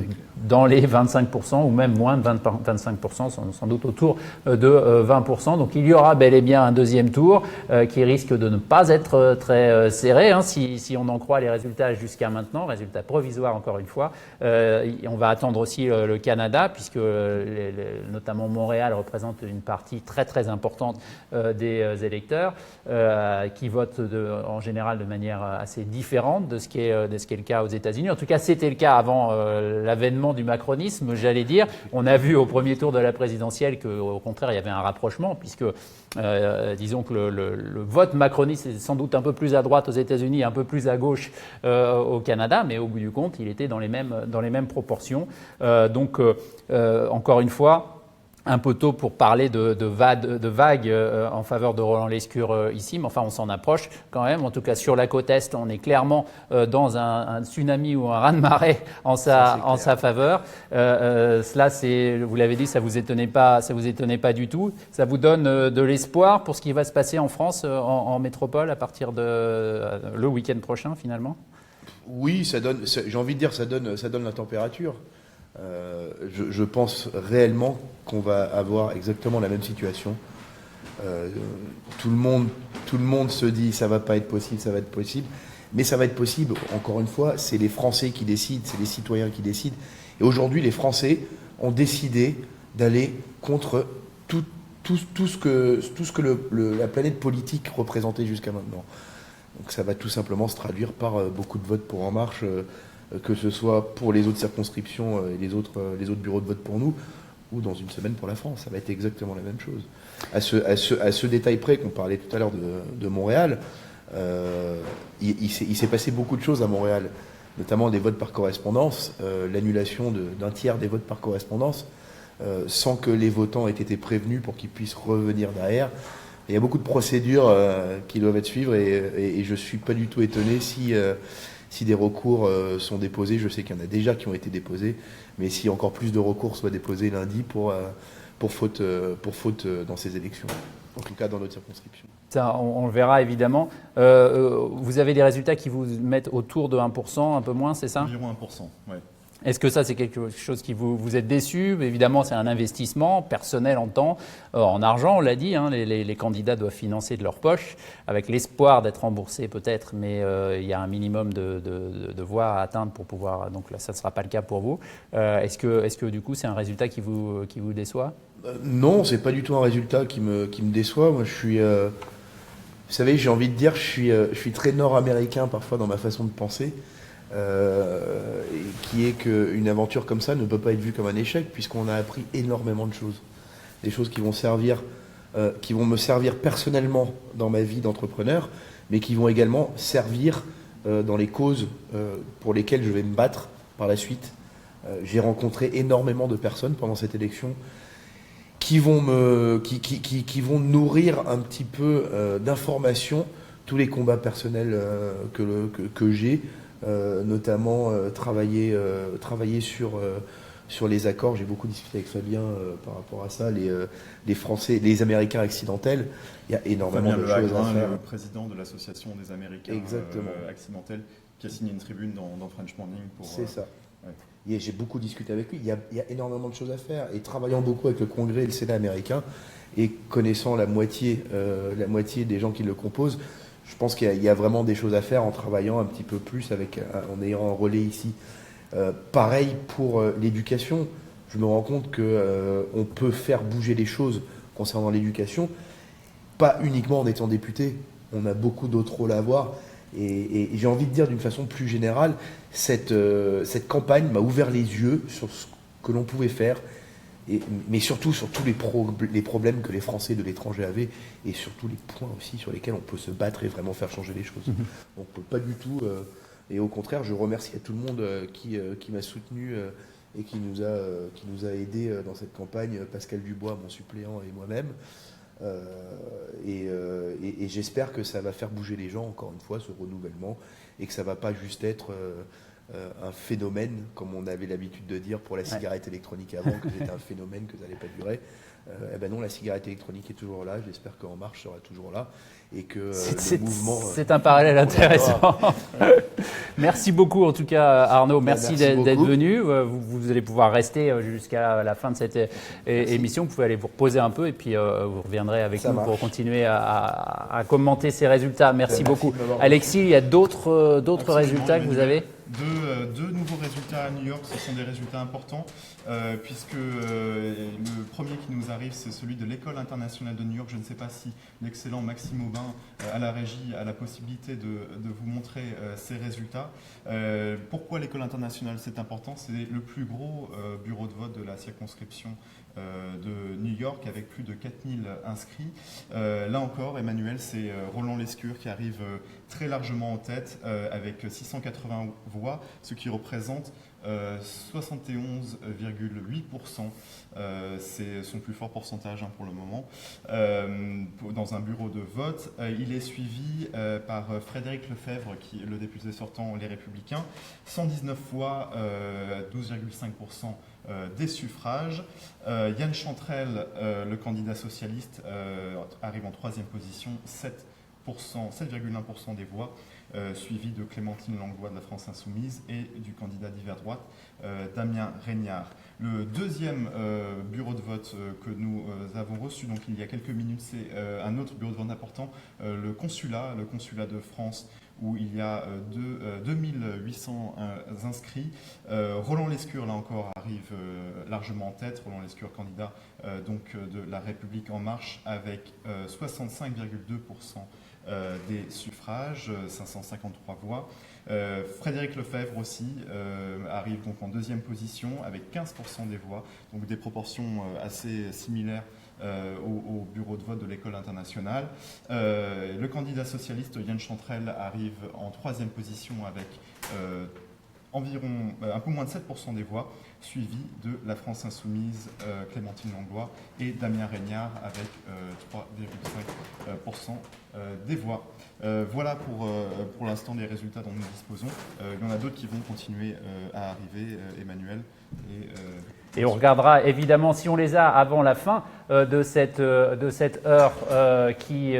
dans les 25% ou même moins de 25%, sans doute autour de 20%. Donc il y aura bel et bien un deuxième tour qui risque de ne pas être très serré si on en croit les résultats jusqu'à maintenant, résultats provisoires encore une fois. On va attendre aussi le Canada puisque notamment Montréal représente une partie très très importante des électeurs qui votent en général de manière assez différente de ce qui est le cas aux États-Unis. En tout cas, c'était le cas avant l'avènement du macronisme, j'allais dire. On a vu au premier tour de la présidentielle qu'au contraire, il y avait un rapprochement puisque disons que le vote macroniste est sans doute un peu plus à droite aux États-Unis, un peu plus à gauche au Canada, mais au bout du compte, il était dans les mêmes proportions. Donc, encore une fois, un peu tôt pour parler de vagues en faveur de Roland Lescure ici, mais enfin on s'en approche quand même. En tout cas sur la côte Est, on est clairement dans un tsunami ou un raz-de-marée en sa faveur. Cela, vous l'avez dit, ça vous étonnait pas du tout. Ça vous donne de l'espoir pour ce qui va se passer en France, en métropole, à partir de le week-end prochain finalement? Oui, j'ai envie de dire, ça donne la température. Je pense réellement qu'on va avoir exactement la même situation. Tout le monde se dit ça va pas être possible, ça va être possible, mais ça va être possible. Encore une fois, c'est les Français qui décident, c'est les citoyens qui décident. Et aujourd'hui, les Français ont décidé d'aller contre tout ce que la planète politique représentait jusqu'à maintenant. Donc ça va tout simplement se traduire par beaucoup de votes pour En Marche. Que ce soit pour les autres circonscriptions et les autres bureaux de vote pour nous, ou dans une semaine pour la France. Ça va être exactement la même chose. À ce détail près qu'on parlait tout à l'heure de Montréal, il s'est passé beaucoup de choses à Montréal, notamment des votes par correspondance, l'annulation d'un tiers des votes par correspondance, sans que les votants aient été prévenus pour qu'ils puissent revenir derrière. Il y a beaucoup de procédures qui doivent être suivies et je ne suis pas du tout étonné si des recours sont déposés. Je sais qu'il y en a déjà qui ont été déposés, mais si encore plus de recours soient déposés lundi pour faute dans ces élections, en tout cas dans notre circonscription. Ça, on le verra évidemment. Vous avez des résultats qui vous mettent autour de 1%, un peu moins, c'est ça? Environ 1%, oui. Est-ce que ça, c'est quelque chose qui vous êtes déçu? Évidemment, c'est un investissement personnel en temps, en argent, on l'a dit. Les candidats doivent financer de leur poche, avec l'espoir d'être remboursés peut-être, mais il y a un minimum de voix à atteindre pour pouvoir. Donc là, ça ne sera pas le cas pour vous. Est-ce que du coup, c'est un résultat qui vous déçoit? Non, c'est pas du tout un résultat qui me déçoit. Moi, je suis. Vous savez, j'ai envie de dire, je suis très nord-américain parfois dans ma façon de penser. Qui est qu'une aventure comme ça ne peut pas être vue comme un échec puisqu'on a appris énormément de choses. Des choses qui vont me servir personnellement dans ma vie d'entrepreneur, mais qui vont également servir dans les causes pour lesquelles je vais me battre par la suite. J'ai rencontré énormément de personnes pendant cette élection qui vont nourrir un petit peu d'informations tous les combats personnels que j'ai. Notamment travailler sur sur les accords. J'ai beaucoup discuté avec Fabien par rapport à ça. Les Français, les Américains accidentels, il y a énormément de choses à faire. Le président de l'association des Américains accidentels, qui a signé une tribune dans French Morning pour. C'est ça. Ouais. Et j'ai beaucoup discuté avec lui. Il y a énormément de choses à faire. Et travaillant beaucoup avec le Congrès et le Sénat américain, et connaissant la moitié des gens qui le composent, je pense qu'il y a vraiment des choses à faire en travaillant un petit peu plus en ayant un relais ici. Pareil pour l'éducation. Je me rends compte qu'on peut faire bouger les choses concernant l'éducation, pas uniquement en étant député. On a beaucoup d'autres rôles à avoir. Et j'ai envie de dire d'une façon plus générale, cette campagne m'a ouvert les yeux sur ce que l'on pouvait faire, mais surtout sur tous les problèmes que les Français de l'étranger avaient, et surtout les points aussi sur lesquels on peut se battre et vraiment faire changer les choses. Donc pas du tout, et au contraire, je remercie à tout le monde qui m'a soutenu et qui nous a aidés dans cette campagne, Pascal Dubois, mon suppléant, et moi-même. Et j'espère que ça va faire bouger les gens, encore une fois, ce renouvellement, et que ça va pas juste être un phénomène, comme on avait l'habitude de dire pour la cigarette électronique avant, que c'était un phénomène, que ça n'allait pas durer. Eh ben non, la cigarette électronique est toujours là. J'espère qu'En Marche sera toujours là et que le mouvement. C'est un parallèle intéressant. Merci beaucoup en tout cas, Arnaud. Merci d'être venu. Vous allez pouvoir rester jusqu'à la fin de cette émission. Vous pouvez aller vous reposer un peu et puis vous reviendrez avec nous pour continuer à commenter ces résultats. Merci beaucoup. Alexis, il y a d'autres résultats que vous avez? Deux nouveaux résultats à New York, ce sont des résultats importants, puisque le premier qui nous arrive, c'est celui de l'École internationale de New York. Je ne sais pas si l'excellent Maxime Aubin, à la régie, a la possibilité de vous montrer ces résultats. Pourquoi l'École internationale, c'est important? C'est le plus gros bureau de vote de la circonscription de New York, avec plus de 4000 inscrits. Là encore, Emmanuel, c'est Roland Lescure qui arrive très largement en tête, avec 680 voix, ce qui représente 71,8%. C'est son plus fort pourcentage pour le moment, dans un bureau de vote. Il est suivi par Frédéric Lefebvre, qui est le député sortant Les Républicains, 119 voix, 12,5% des suffrages. Yann Chantrel, le candidat socialiste, arrive en troisième position, 7,1% des voix, suivi de Clémentine Langlois de la France Insoumise et du candidat d'hiver droite, Damien Régnard. Le deuxième bureau de vote que nous avons reçu, donc il y a quelques minutes, c'est un autre bureau de vote important, le consulat de France, où il y a 2800 inscrits. Roland Lescure, là encore, arrive largement en tête. Roland Lescure, candidat donc de La République En Marche, avec 65,2% des suffrages, 553 voix. Frédéric Lefebvre aussi arrive donc en deuxième position avec 15% des voix, donc des proportions assez similaires au bureau de vote de l'École internationale. Le candidat socialiste Yann Chantrel arrive en troisième position avec environ un peu moins de 7% des voix, suivi de la France Insoumise, Clémentine Langlois, et Damien Régnard avec 3,5% des voix. Voilà pour l'instant les résultats dont nous disposons. Il y en a d'autres qui vont continuer à arriver, Emmanuel. Et on regardera évidemment si on les a avant la fin de cette heure qui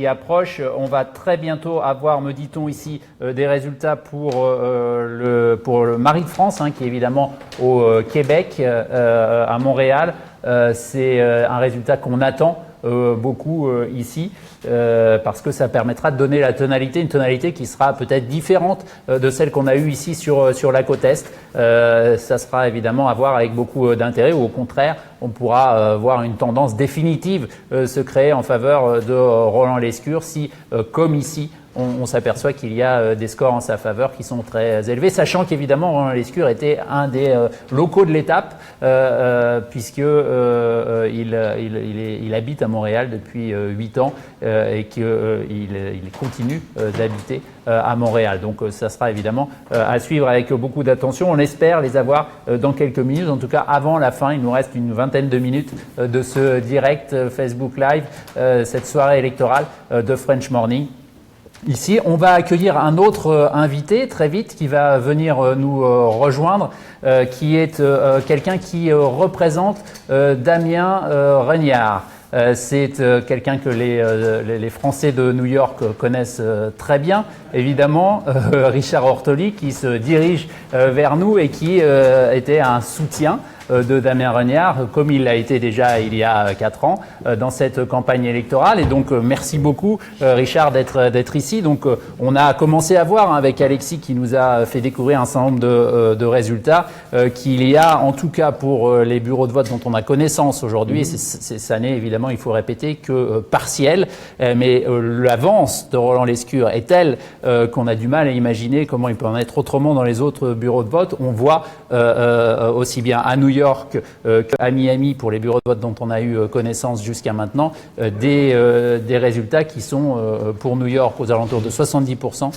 approche. On va très bientôt avoir, me dit-on ici, des résultats pour le Mari de France, qui est évidemment au Québec, à Montréal. C'est un résultat qu'on attend beaucoup ici, parce que ça permettra de donner la tonalité, une tonalité qui sera peut-être différente de celle qu'on a eue ici sur la côte Est. Ça sera évidemment à voir avec beaucoup d'intérêt, ou au contraire, on pourra voir une tendance définitive se créer en faveur de Roland Lescure si, comme ici, on s'aperçoit qu'il y a des scores en sa faveur qui sont très élevés, sachant qu'évidemment Roland Lescure était un des locaux de l'étape, puisque il habite à Montréal depuis 8 ans et qu'il continue d'habiter à Montréal. Donc ça sera évidemment à suivre avec beaucoup d'attention. On espère les avoir dans quelques minutes, en tout cas avant la fin. Il nous reste une vingtaine de minutes de ce direct Facebook Live, cette soirée électorale de French Morning. ici. On va accueillir un autre invité très vite qui va venir nous rejoindre, qui est quelqu'un qui représente Damien Regnard. C'est quelqu'un que les Français de New York connaissent très bien, évidemment, Richard Ortoli, qui se dirige vers nous et qui était un soutien de Damien Regnard, comme il l'a été déjà il y a 4 ans dans cette campagne électorale. Et donc, merci beaucoup, Richard, d'être ici. Donc, on a commencé à voir avec Alexis, qui nous a fait découvrir un certain nombre de résultats, qu'il y a, en tout cas pour les bureaux de vote dont on a connaissance aujourd'hui, ça n'est évidemment, il faut répéter, que partiel, mais l'avance de Roland Lescure est telle qu'on a du mal à imaginer comment il peut en être autrement dans les autres bureaux de vote. On voit aussi bien à New York qu'à Miami, pour les bureaux de vote dont on a eu connaissance jusqu'à maintenant, des résultats qui sont pour New York aux alentours de 70%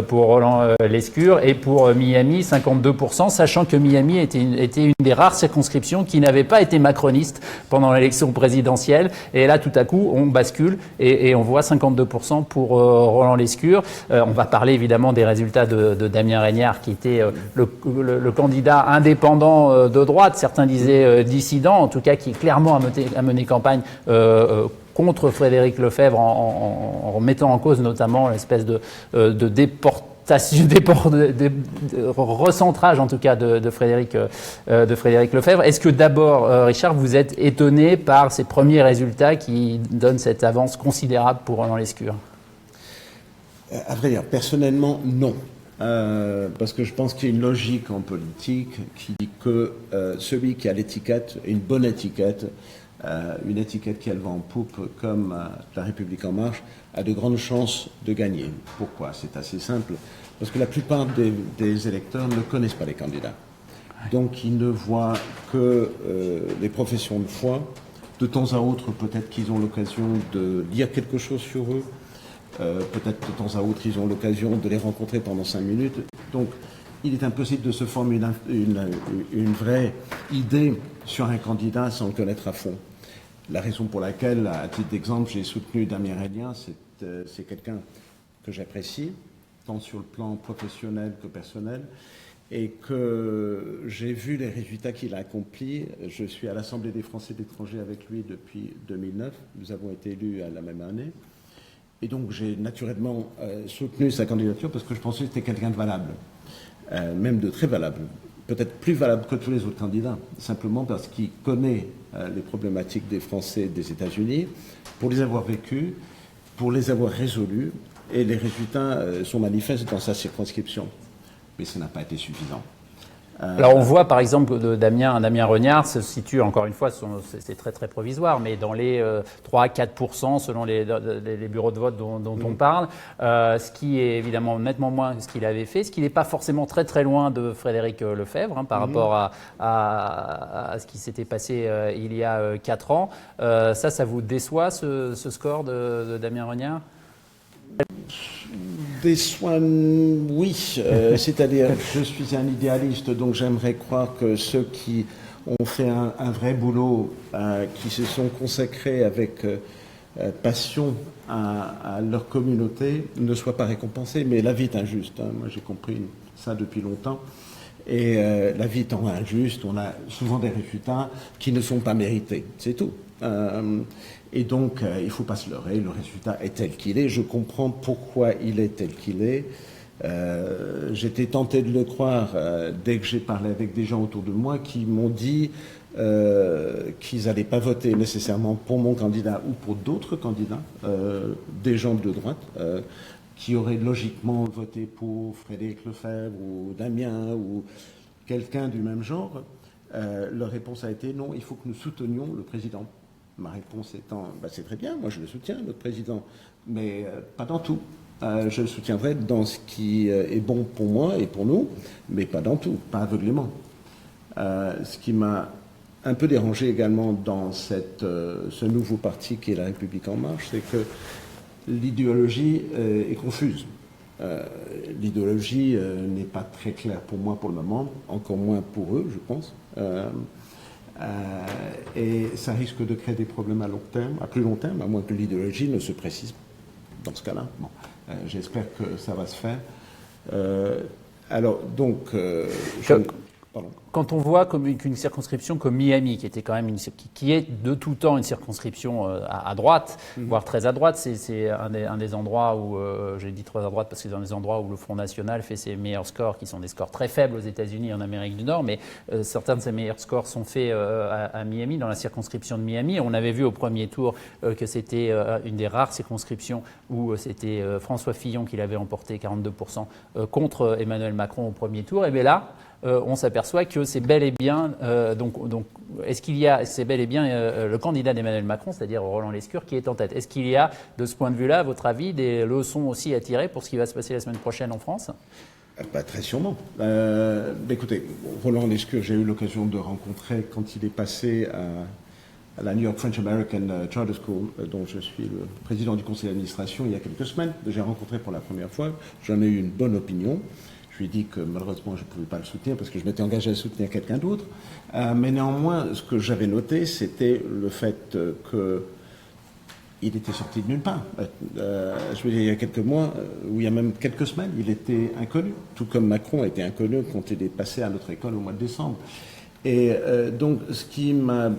pour Roland Lescure, et pour Miami 52%, sachant que Miami était une des rares circonscriptions qui n'avait pas été macroniste pendant l'élection présidentielle. Et là, tout à coup, on bascule et on voit 52% pour Roland Lescure. On va parler évidemment des résultats de Damien Regnard, qui était le candidat indépendant de droite. Certains disaient dissident, en tout cas qui clairement a mené campagne contre Frédéric Lefebvre en mettant en cause notamment l'espèce de recentrage en tout cas de Frédéric Lefebvre. Est-ce que d'abord, Richard, vous êtes étonné par ces premiers résultats qui donnent cette avance considérable pour Roland Lescure? À vrai dire, personnellement, non. Parce que je pense qu'il y a une logique en politique qui dit que celui qui a l'étiquette, une bonne étiquette, une étiquette qui a le vent en poupe comme La République En Marche, a de grandes chances de gagner. Pourquoi? C'est assez simple. Parce que la plupart des électeurs ne connaissent pas les candidats. Donc ils ne voient que les professions de foi. De temps à autre, peut-être qu'ils ont l'occasion de lire quelque chose sur eux. Peut-être de temps à autre, ils ont l'occasion de les rencontrer pendant 5 minutes. Donc, il est impossible de se former une vraie idée sur un candidat sans le connaître à fond. La raison pour laquelle, à titre d'exemple, j'ai soutenu Damien Regnard, c'est quelqu'un que j'apprécie, tant sur le plan professionnel que personnel, et que j'ai vu les résultats qu'il a accomplis. Je suis à l'Assemblée des Français de l'étranger avec lui depuis 2009. Nous avons été élus à la même année. Et donc j'ai naturellement soutenu sa candidature parce que je pensais que c'était quelqu'un de valable, même de très valable, peut-être plus valable que tous les autres candidats, simplement parce qu'il connaît les problématiques des Français et des États-Unis, pour les avoir vécues, pour les avoir résolues, et les résultats sont manifestes dans sa circonscription. Mais ça n'a pas été suffisant. Alors on voit par exemple de Damien Regnard se situe, encore une fois, c'est très très provisoire, mais dans les 3 à 4% selon les bureaux de vote dont on parle, ce qui est évidemment nettement moins que ce qu'il avait fait, ce qui n'est pas forcément très très loin de Frédéric Lefebvre par rapport à ce qui s'était passé il y a 4 ans. Ça vous déçoit ce score de Damien Regnard? Des soins, oui. C'est-à-dire, je suis un idéaliste, donc j'aimerais croire que ceux qui ont fait un vrai boulot, qui se sont consacrés avec passion à leur communauté, ne soient pas récompensés. Mais la vie est injuste. Moi, j'ai compris ça depuis longtemps. Et la vie étant injuste, on a souvent des résultats qui ne sont pas mérités. C'est tout. Et donc, il ne faut pas se leurrer, le résultat est tel qu'il est. Je comprends pourquoi il est tel qu'il est. J'étais tenté de le croire dès que j'ai parlé avec des gens autour de moi qui m'ont dit qu'ils n'allaient pas voter nécessairement pour mon candidat ou pour d'autres candidats, des gens de droite, qui auraient logiquement voté pour Frédéric Lefebvre ou Damien ou quelqu'un du même genre. Leur réponse a été non, il faut que nous soutenions le président. Ma réponse étant, c'est très bien, moi je le soutiens, notre président, mais pas dans tout. Je le soutiendrai dans ce qui est bon pour moi et pour nous, mais pas dans tout, pas aveuglément. Ce qui m'a un peu dérangé également dans ce nouveau parti qui est La République En Marche, c'est que l'idéologie est confuse. L'idéologie n'est pas très claire pour moi pour le moment, encore moins pour eux, je pense. Et ça risque de créer des problèmes à long terme, à plus long terme, à moins que l'idéologie ne se précise dans ce cas-là. Bon, j'espère que ça va se faire. Alors, donc... Pardon. Quand on voit qu'une circonscription comme Miami, qui était quand même qui est de tout temps une circonscription à droite, voire très à droite, c'est un des endroits où, j'ai dit très à droite parce que c'est dans des endroits où le Front National fait ses meilleurs scores, qui sont des scores très faibles aux États-Unis et en Amérique du Nord, mais certains de ses meilleurs scores sont faits à Miami, dans la circonscription de Miami. On avait vu au premier tour que c'était une des rares circonscriptions où c'était François Fillon qui l'avait emporté 42% contre Emmanuel Macron au premier tour. Et bien là, on s'aperçoit que c'est bel et bien c'est bel et bien le candidat d'Emmanuel Macron, c'est-à-dire Roland Lescure, qui est en tête. Est-ce qu'il y a, de ce point de vue-là, à votre avis, des leçons aussi à tirer pour ce qui va se passer la semaine prochaine en France ? Très sûrement. Écoutez, Roland Lescure, j'ai eu l'occasion de rencontrer quand il est passé à la New York French American Charter School, dont je suis le président du conseil d'administration il y a quelques semaines. J'ai rencontré pour la première fois, j'en ai eu une bonne opinion. Je lui ai dit que malheureusement je ne pouvais pas le soutenir parce que je m'étais engagé à soutenir quelqu'un d'autre. Mais néanmoins, ce que j'avais noté, c'était le fait qu'il était sorti de nulle part. Je veux dire, il y a quelques mois, ou il y a même quelques semaines, il était inconnu. Tout comme Macron était inconnu quand il est passé à notre école au mois de décembre. Et donc, ce qui m'a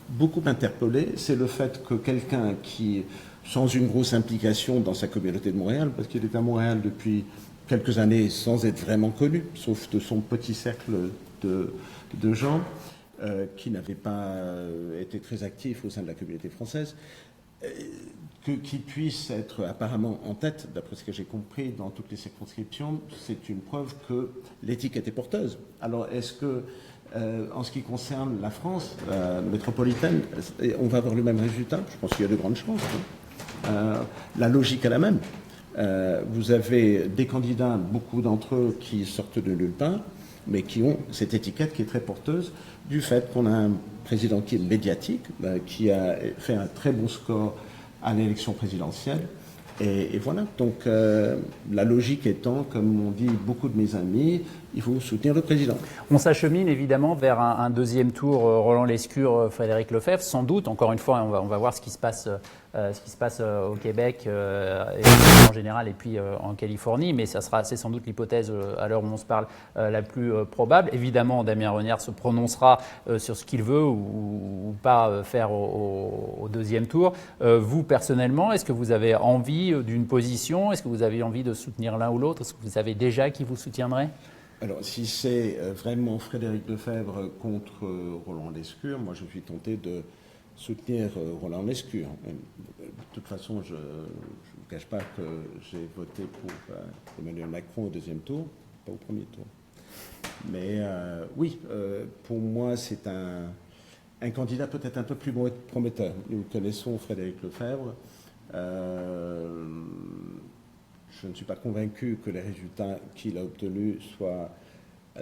beaucoup interpellé, c'est le fait que quelqu'un qui, sans une grosse implication dans sa communauté de Montréal, parce qu'il est à Montréal depuis quelques années sans être vraiment connu, sauf de son petit cercle de gens qui n'avaient pas été très actifs au sein de la communauté française, qu'il puisse être apparemment en tête, d'après ce que j'ai compris, dans toutes les circonscriptions, c'est une preuve que l'étiquette est porteuse. Alors, est-ce que, en ce qui concerne la France métropolitaine, on va avoir le même résultat? Je pense qu'il y a de grandes chances. La logique est la même. Vous avez des candidats, beaucoup d'entre eux qui sortent de nulle part, mais qui ont cette étiquette qui est très porteuse du fait qu'on a un président qui est médiatique, qui a fait un très bon score à l'élection présidentielle. Et voilà, donc la logique étant, comme ont dit beaucoup de mes amis, il faut soutenir le président. On s'achemine évidemment vers un deuxième tour, Roland Lescure, Frédéric Lefebvre, sans doute. Encore une fois, on va voir ce qui se passe au Québec et en général et puis en Californie, mais c'est sans doute l'hypothèse à l'heure où on se parle la plus probable. Évidemment, Damien Regnard se prononcera sur ce qu'il veut ou pas faire au deuxième tour. Vous, personnellement, est-ce que vous avez envie d'une position? Est-ce que vous avez envie de soutenir l'un ou l'autre? Est-ce que vous savez déjà qui vous soutiendrait? Alors, si c'est vraiment Frédéric Lefebvre contre Roland Lescure, moi je suis tenté de soutenir Roland Lescure. De toute façon, je ne vous cache pas que j'ai voté pour Emmanuel Macron au deuxième tour, pas au premier tour. Mais oui, pour moi, c'est un candidat peut-être un peu plus prometteur. Nous connaissons Frédéric Lefebvre. Je ne suis pas convaincu que les résultats qu'il a obtenus soient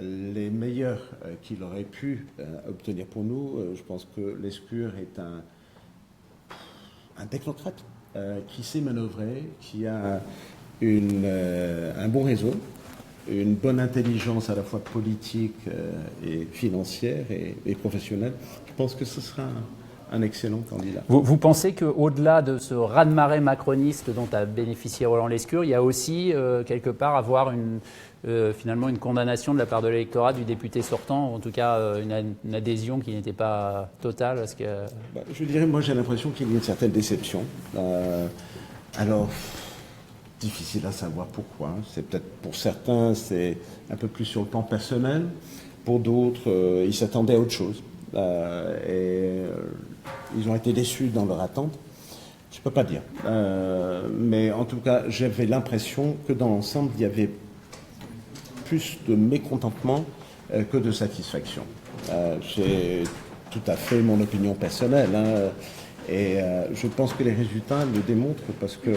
les meilleurs qu'il aurait pu obtenir pour nous. Je pense que Lescure est un technocrate qui sait manœuvrer, qui a un bon réseau, une bonne intelligence à la fois politique et financière et professionnelle. Je pense que ce sera un excellent candidat. Vous pensez qu'au-delà de ce raz-de-marée macroniste dont a bénéficié Roland Lescure, il y a aussi quelque part avoir finalement une condamnation de la part de l'électorat du député sortant, ou en tout cas une adhésion qui n'était pas totale parce que... Je dirais, moi j'ai l'impression qu'il y a une certaine déception. Alors, difficile à savoir pourquoi. C'est peut-être pour certains, c'est un peu plus sur le plan personnel. Pour d'autres, ils s'attendaient à autre chose. Ils ont été déçus dans leur attente. Je ne peux pas dire. Mais en tout cas, j'avais l'impression que dans l'ensemble, il y avait plus de mécontentement que de satisfaction. C'est tout à fait mon opinion personnelle. Et je pense que les résultats le démontrent parce que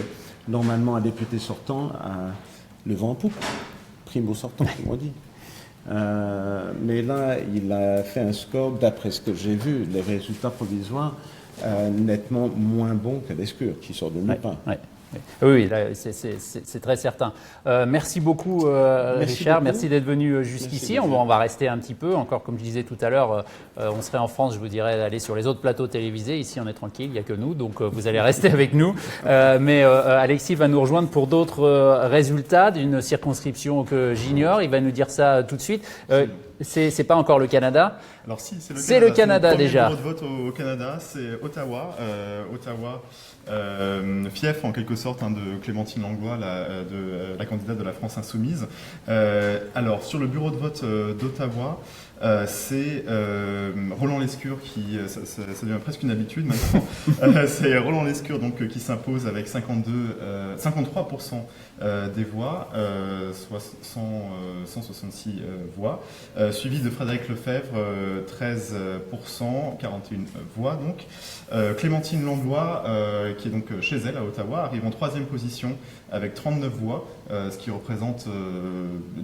normalement, un député sortant a le vent en poupe. Primo sortant, comme on dit. Mais là, il a fait un score, d'après ce que j'ai vu, les résultats provisoires, nettement moins bons qu'à Lescure, qui sort de nulle part. Ouais. Oui, là, c'est très certain. Merci beaucoup, Richard. Merci d'être venu jusqu'ici. On va rester un petit peu. Encore, comme je disais tout à l'heure, on serait en France, je vous dirais d'aller sur les autres plateaux télévisés. Ici, on est tranquille, il n'y a que nous, donc vous allez rester avec nous. Mais Alexis va nous rejoindre pour d'autres résultats d'une circonscription que j'ignore. Il va nous dire ça tout de suite. C'est pas encore le Canada. Alors si, c'est le Canada. C'est le Canada déjà. Le bureau de vote au Canada, c'est Ottawa. Ottawa, fief en quelque sorte de Clémentine Langlois, la candidate de la France Insoumise. Alors sur le bureau de vote d'Ottawa, c'est Roland Lescure qui, ça devient presque une habitude maintenant. C'est Roland Lescure donc qui s'impose avec 53% des voix, soit 166 voix, suivi de Frédéric Lefebvre, 13%, 41 voix donc. Clémentine Langlois, qui est donc chez elle à Ottawa, arrive en 3e position avec 39 voix, ce qui représente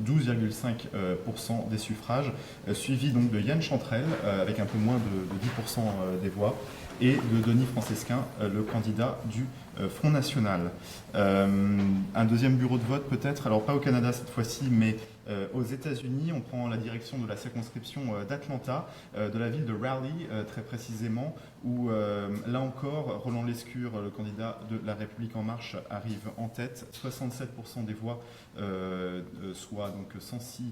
12,5% des suffrages, suivi donc de Yann Chantrel avec un peu moins de 10% des voix, et de Denis Francesquin, le candidat du Front National. Un deuxième bureau de vote peut-être, alors pas au Canada cette fois-ci, mais aux États-Unis. On prend la direction de la circonscription d'Atlanta, de la ville de Raleigh très précisément, où là encore, Roland Lescure, le candidat de La République En Marche, arrive en tête, 67% des voix, soit donc 106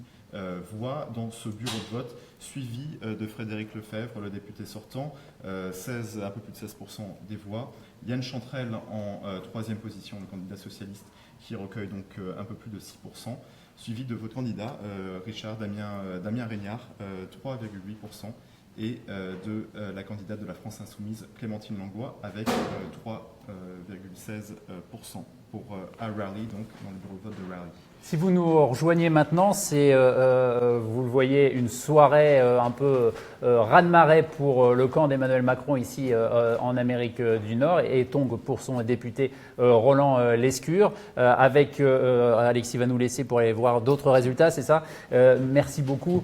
voix dans ce bureau de vote, suivi de Frédéric Lefebvre, le député sortant, un peu plus de 16% des voix. Yann Chantrel en 3e position, le candidat socialiste, qui recueille donc un peu plus de 6%, suivi de votre candidat, Richard Damien Régnard, 3,8%, et de la candidate de la France Insoumise, Clémentine Langlois, avec 3,16% pour à Raleigh, donc dans le bureau de vote de Raleigh. Si vous nous rejoignez maintenant, c'est, vous le voyez, une soirée un peu raz-de-marée pour le camp d'Emmanuel Macron ici en Amérique du Nord, et donc pour son député Roland Lescure. Avec Alexis va nous laisser pour aller voir d'autres résultats, c'est ça? Merci beaucoup.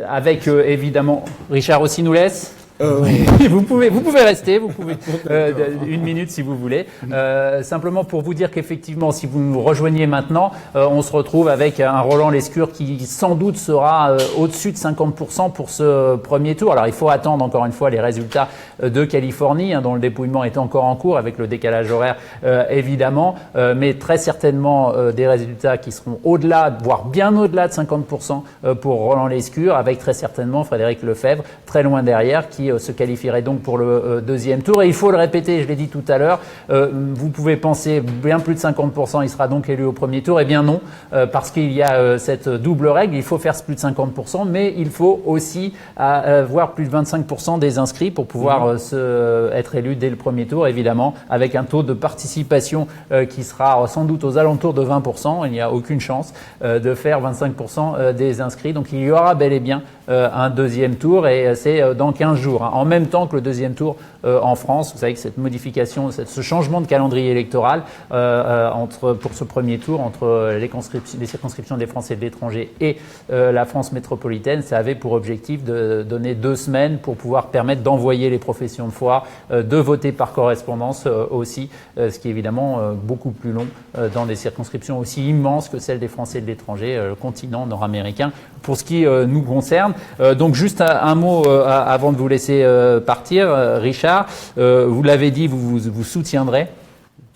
Avec évidemment, Richard aussi nous laisse. Vous pouvez rester, une minute si vous voulez. Simplement pour vous dire qu'effectivement, si vous nous rejoignez maintenant, on se retrouve avec un Roland Lescure qui sans doute sera au-dessus de 50% pour ce premier tour. Alors il faut attendre encore une fois les résultats de Californie, dont le dépouillement est encore en cours avec le décalage horaire évidemment, mais très certainement des résultats qui seront au-delà, voire bien au-delà de 50% pour Roland Lescure, avec très certainement Frédéric Lefebvre très loin derrière, qui se qualifierait donc pour le deuxième tour. Et il faut le répéter, je l'ai dit tout à l'heure, vous pouvez penser bien plus de 50%, il sera donc élu au premier tour. Eh bien non, parce qu'il y a cette double règle, il faut faire plus de 50%, mais il faut aussi avoir plus de 25% des inscrits pour pouvoir être élu dès le premier tour, évidemment, avec un taux de participation qui sera sans doute aux alentours de 20%. Il n'y a aucune chance de faire 25% des inscrits. Donc il y aura bel et bien un deuxième tour, et c'est dans 15 jours. En même temps que le deuxième tour en France. Vous savez que cette modification, ce changement de calendrier électoral pour ce premier tour entre les circonscriptions des Français de l'étranger et la France métropolitaine, ça avait pour objectif de donner 2 semaines pour pouvoir permettre d'envoyer les professions de foi, de voter par correspondance aussi, ce qui est évidemment beaucoup plus long dans des circonscriptions aussi immenses que celles des Français de l'étranger, le continent nord-américain, pour ce qui nous concerne. Donc juste un mot avant de vous laisser partir, Richard. Vous l'avez dit, vous soutiendrez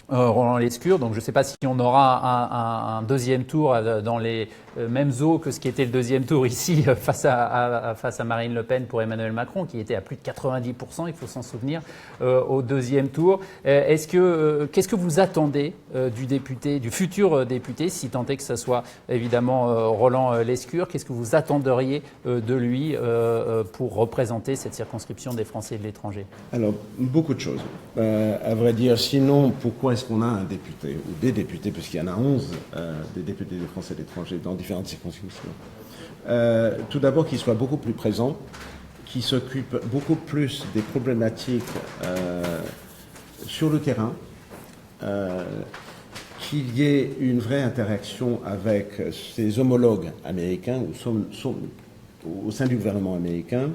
Roland Lescure. Donc je ne sais pas si on aura un deuxième tour dans les mêmes eaux que ce qui était le deuxième tour ici face à Marine Le Pen pour Emmanuel Macron, qui était à plus de 90%, il faut s'en souvenir, au deuxième tour. Qu'est-ce que vous attendez du futur député, si tant est que ce soit évidemment Roland Lescure? Qu'est-ce que vous attenderiez de lui pour représenter cette circonscription des Français de l'étranger? Alors, beaucoup de choses. À vrai dire, sinon, pourquoi est-ce qu'on a un député, ou des députés, puisqu'il y en a 11, des députés des Français de l'étranger dans différentes circonscriptions. Tout d'abord, qu'il soit beaucoup plus présent, qu'il s'occupe beaucoup plus des problématiques sur le terrain, qu'il y ait une vraie interaction avec ses homologues américains au sein du gouvernement américain,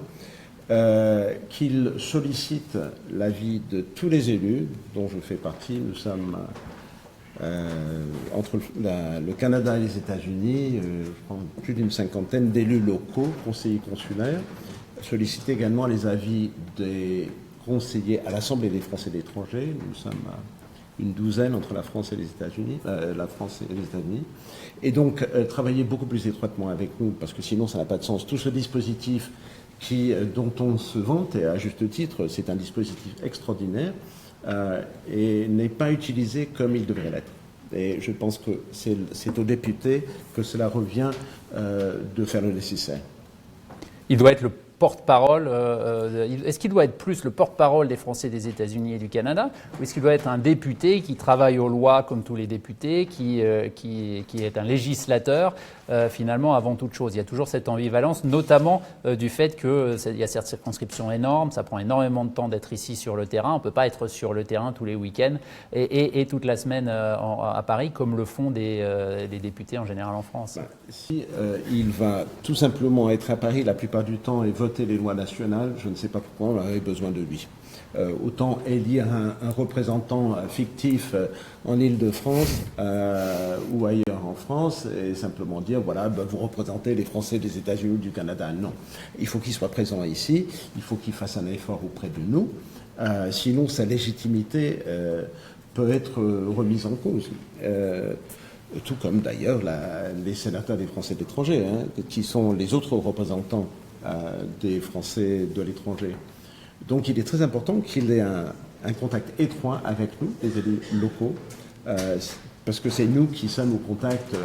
qu'il sollicite l'avis de tous les élus, dont je fais partie. Nous sommes entre le Canada et les États-Unis, je pense plus d'une cinquantaine d'élus locaux, conseillers consulaires, solliciter également les avis des conseillers à l'Assemblée des Français de l'étranger. Nous sommes à une douzaine entre la France et les États-Unis, et donc travailler beaucoup plus étroitement avec nous, parce que sinon ça n'a pas de sens. Tout ce dispositif dont on se vante, et à juste titre, c'est un dispositif extraordinaire, et n'est pas utilisé comme il devrait l'être. Et je pense que c'est aux députés que cela revient de faire le nécessaire. Il doit être le porte-parole, est-ce qu'il doit être plus le porte-parole des Français des États-Unis et du Canada, ou est-ce qu'il doit être un député qui travaille aux lois comme tous les députés, qui est un législateur, finalement, avant toute chose? Il y a toujours cette ambivalence, notamment du fait qu'il y a cette circonscription énorme, ça prend énormément de temps d'être ici sur le terrain, on ne peut pas être sur le terrain tous les week-ends et toute la semaine à Paris, comme le font des députés en général en France. Si il va tout simplement être à Paris la plupart du temps et voter les lois nationales, je ne sais pas pourquoi on aurait besoin de lui. Autant élire un représentant fictif en Île-de-France ou ailleurs en France et simplement dire, voilà, vous représentez les Français des États-Unis ou du Canada. Non. Il faut qu'il soit présent ici, il faut qu'il fasse un effort auprès de nous, sinon sa légitimité peut être remise en cause. Tout comme d'ailleurs les sénateurs des Français de l'étranger, qui sont les autres représentants des Français de l'étranger. Donc il est très important qu'il ait un contact étroit avec nous, les élus locaux, parce que c'est nous qui sommes au contact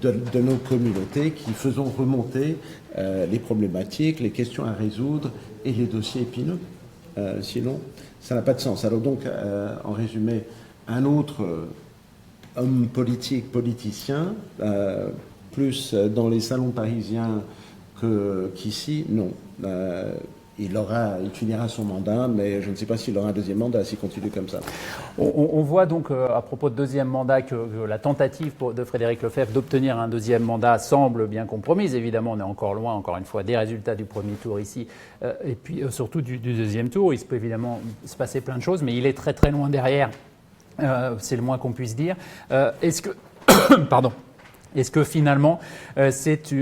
de nos communautés, qui faisons remonter les problématiques, les questions à résoudre et les dossiers épineux. Sinon, ça n'a pas de sens. Alors donc, en résumé, un autre homme politicien, plus dans les salons parisiens qu'ici, non. Il finira son mandat, mais je ne sais pas s'il aura un deuxième mandat s'il continue comme ça. On voit donc, à propos de deuxième mandat, que la tentative de Frédéric Lefebvre d'obtenir un deuxième mandat semble bien compromise. Évidemment, on est encore loin, encore une fois, des résultats du premier tour ici, et puis surtout du deuxième tour. Il peut évidemment se passer plein de choses, mais il est très très loin derrière. C'est le moins qu'on puisse dire. Est-ce que finalement, c'est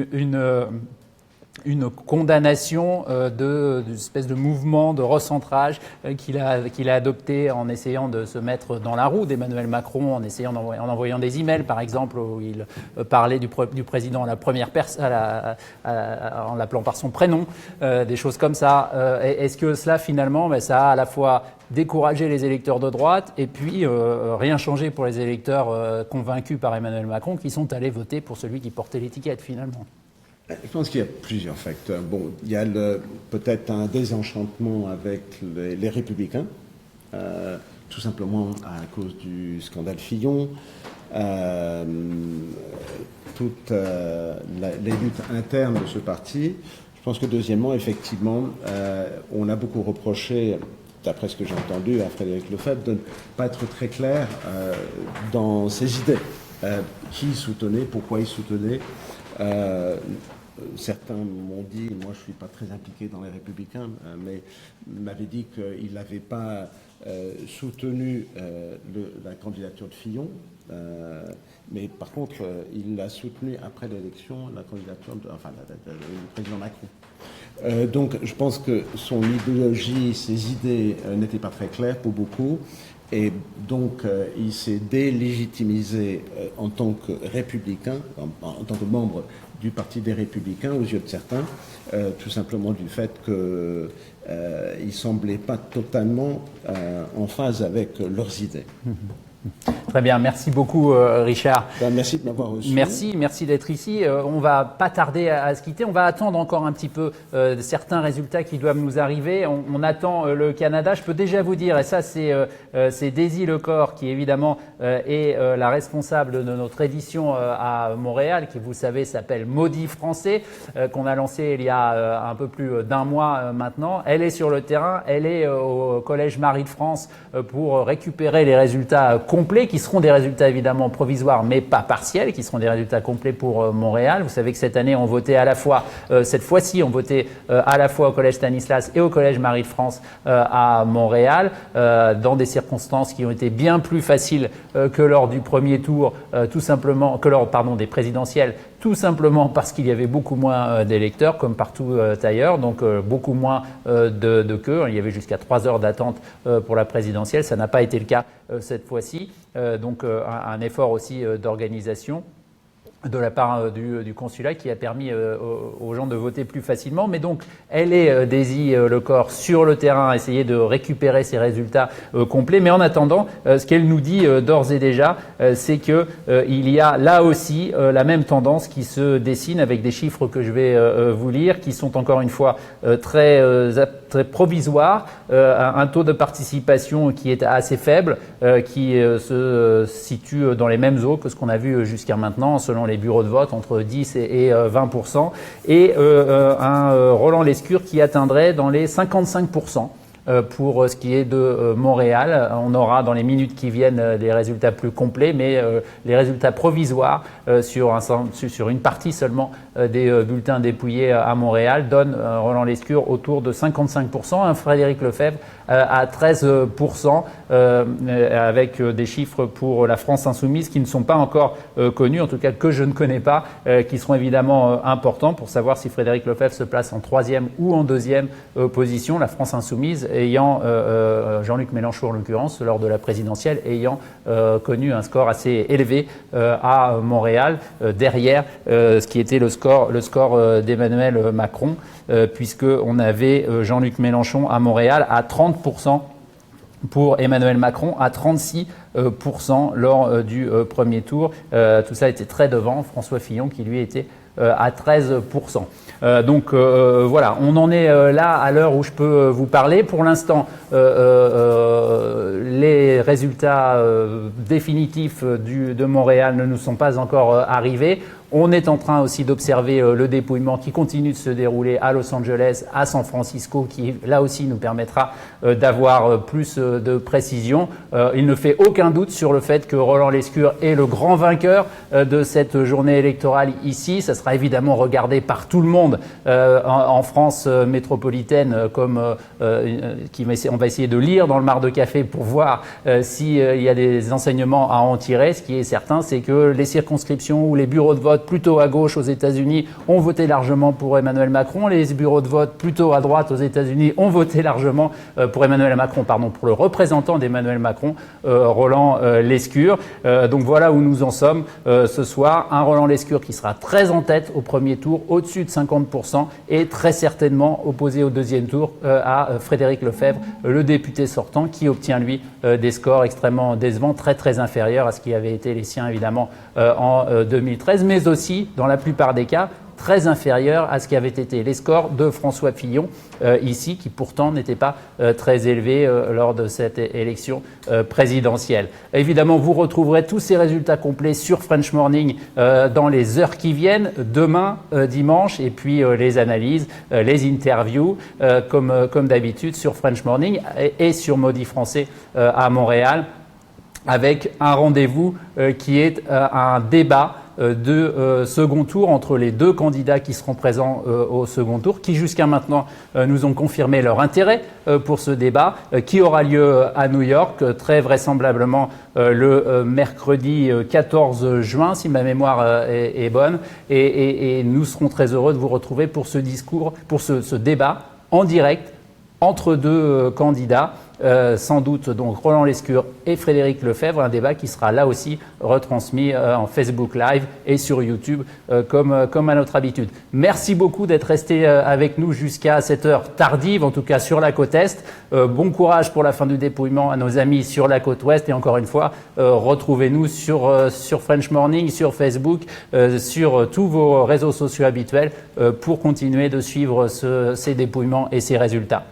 une condamnation d'une espèce de mouvement de recentrage qu'il a adopté en essayant de se mettre dans la roue d'Emmanuel Macron, en envoyant des emails, par exemple, où il parlait du président à la première personne, en l'appelant par son prénom, des choses comme ça. Est-ce que cela, finalement, ça a à la fois découragé les électeurs de droite et puis rien changé pour les électeurs convaincus par Emmanuel Macron qui sont allés voter pour celui qui portait l'étiquette, finalement? Je pense qu'il y a plusieurs facteurs. Bon, il y a peut-être un désenchantement avec les Républicains, tout simplement à cause du scandale Fillon, toutes les luttes internes de ce parti. Je pense que deuxièmement, effectivement, on a beaucoup reproché, d'après ce que j'ai entendu à Frédéric Lefebvre, de ne pas être très clair dans ses idées. Qui soutenait, pourquoi il soutenait. Certains m'ont dit, moi je ne suis pas très impliqué dans les Républicains, mais m'avaient dit qu'il n'avait pas soutenu la candidature de Fillon, mais par contre il a soutenu après l'élection la candidature du président Macron. Donc je pense que son idéologie, ses idées n'étaient pas très claires pour beaucoup. Et donc, il s'est délégitimisé en tant que républicain, en tant que membre du Parti des Républicains, aux yeux de certains, tout simplement du fait qu'il ne semblait pas totalement en phase avec leurs idées. Très bien, merci beaucoup Richard. Merci de m'avoir reçu. Merci d'être ici. On va pas tarder à se quitter. On va attendre encore un petit peu certains résultats qui doivent nous arriver. On attend le Canada. Je peux déjà vous dire, et ça c'est Daisy Lecor qui évidemment est la responsable de notre édition à Montréal, qui vous savez s'appelle Maudit Français, qu'on a lancé il y a un peu plus d'un mois maintenant. Elle est sur le terrain, elle est au Collège Marie de France pour récupérer les résultats complets, qui seront des résultats évidemment provisoires, mais pas partiels, qui seront des résultats complets pour Montréal. Vous savez que cette année, on votait à la fois, cette fois-ci, on votait à la fois au Collège Stanislas et au Collège Marie de France à Montréal, dans des circonstances qui ont été bien plus faciles que lors du premier tour, tout simplement, que lors, pardon, des présidentielles, tout simplement parce qu'il y avait beaucoup moins d'électeurs, comme partout ailleurs, donc beaucoup moins de queues. Il y avait jusqu'à 3 heures d'attente pour la présidentielle. Ça n'a pas été le cas cette fois-ci. Donc un effort aussi d'organisation de la part du consulat qui a permis aux gens de voter plus facilement. Mais donc, elle est, Daisy Lecor, sur le terrain, essayer de récupérer ces résultats complets. Mais en attendant, ce qu'elle nous dit d'ores et déjà, c'est que il y a là aussi la même tendance qui se dessine avec des chiffres que je vais vous lire, qui sont encore une fois très provisoires, un taux de participation qui est assez faible, qui se situe dans les mêmes eaux que ce qu'on a vu jusqu'à maintenant, selon les bureaux de vote, entre 10 et 20%, et un Roland Lescure qui atteindrait dans les 55%. Pour ce qui est de Montréal, on aura dans les minutes qui viennent des résultats plus complets, mais les résultats provisoires sur une partie seulement des bulletins dépouillés à Montréal donnent Roland Lescure autour de 55%, un Frédéric Lefebvre à 13%, avec des chiffres pour la France insoumise qui ne sont pas encore connus, en tout cas que je ne connais pas, qui seront évidemment importants pour savoir si Frédéric Lefebvre se place en 3e ou en 2e position. La France insoumise ayant Jean-Luc Mélenchon en l'occurrence, lors de la présidentielle, ayant connu un score assez élevé à Montréal, derrière ce qui était le score d'Emmanuel Macron, puisqu'on avait Jean-Luc Mélenchon à Montréal à 30%, pour Emmanuel Macron à 36% lors du premier tour. Tout ça était très devant François Fillon qui lui était à 13%. Donc voilà, on en est là à l'heure où je peux vous parler. Pour l'instant, les résultats définitifs de Montréal ne nous sont pas encore arrivés. On est en train aussi d'observer le dépouillement qui continue de se dérouler à Los Angeles, à San Francisco, qui là aussi nous permettra d'avoir plus de précision. Il ne fait aucun doute sur le fait que Roland Lescure est le grand vainqueur de cette journée électorale ici. Ça sera évidemment regardé par tout le monde en France métropolitaine, comme on va essayer de lire dans le mar de café pour voir s'il y a des enseignements à en tirer. Ce qui est certain, c'est que les circonscriptions ou les bureaux de vote plutôt à gauche aux États-Unis ont voté largement pour Emmanuel Macron. Les bureaux de vote plutôt à droite aux États-Unis ont voté largement pour Emmanuel Macron, pour le représentant d'Emmanuel Macron, Roland Lescure. Donc voilà où nous en sommes ce soir. Un Roland Lescure qui sera très en tête au premier tour, au-dessus de 50%, et très certainement opposé au deuxième tour à Frédéric Lefebvre, le député sortant, qui obtient lui des scores extrêmement décevants, très inférieurs à ce qui avait été les siens évidemment en 2013, mais aussi, dans la plupart des cas, très inférieur à ce qui avait été les scores de François Fillon ici, qui pourtant n'était pas très élevé lors de cette élection présidentielle. Évidemment, vous retrouverez tous ces résultats complets sur French Morning dans les heures qui viennent, demain, dimanche, et puis les analyses, les interviews, comme d'habitude sur French Morning et sur Maudit Français à Montréal, avec un rendez-vous qui est un débat de second tour entre les deux candidats qui seront présents au second tour, qui jusqu'à maintenant nous ont confirmé leur intérêt pour ce débat, qui aura lieu à New York, très vraisemblablement le mercredi 14 juin, si ma mémoire est bonne, et nous serons très heureux de vous retrouver pour ce débat en direct entre deux candidats, sans doute donc Roland Lescure et Frédéric Lefebvre, un débat qui sera là aussi retransmis en Facebook Live et sur YouTube comme à notre habitude. Merci beaucoup d'être resté avec nous jusqu'à cette heure tardive, en tout cas sur la côte Est. Bon courage pour la fin du dépouillement à nos amis sur la côte Ouest, et encore une fois, retrouvez-nous sur French Morning, sur Facebook, sur tous vos réseaux sociaux habituels pour continuer de suivre ces dépouillements et ces résultats.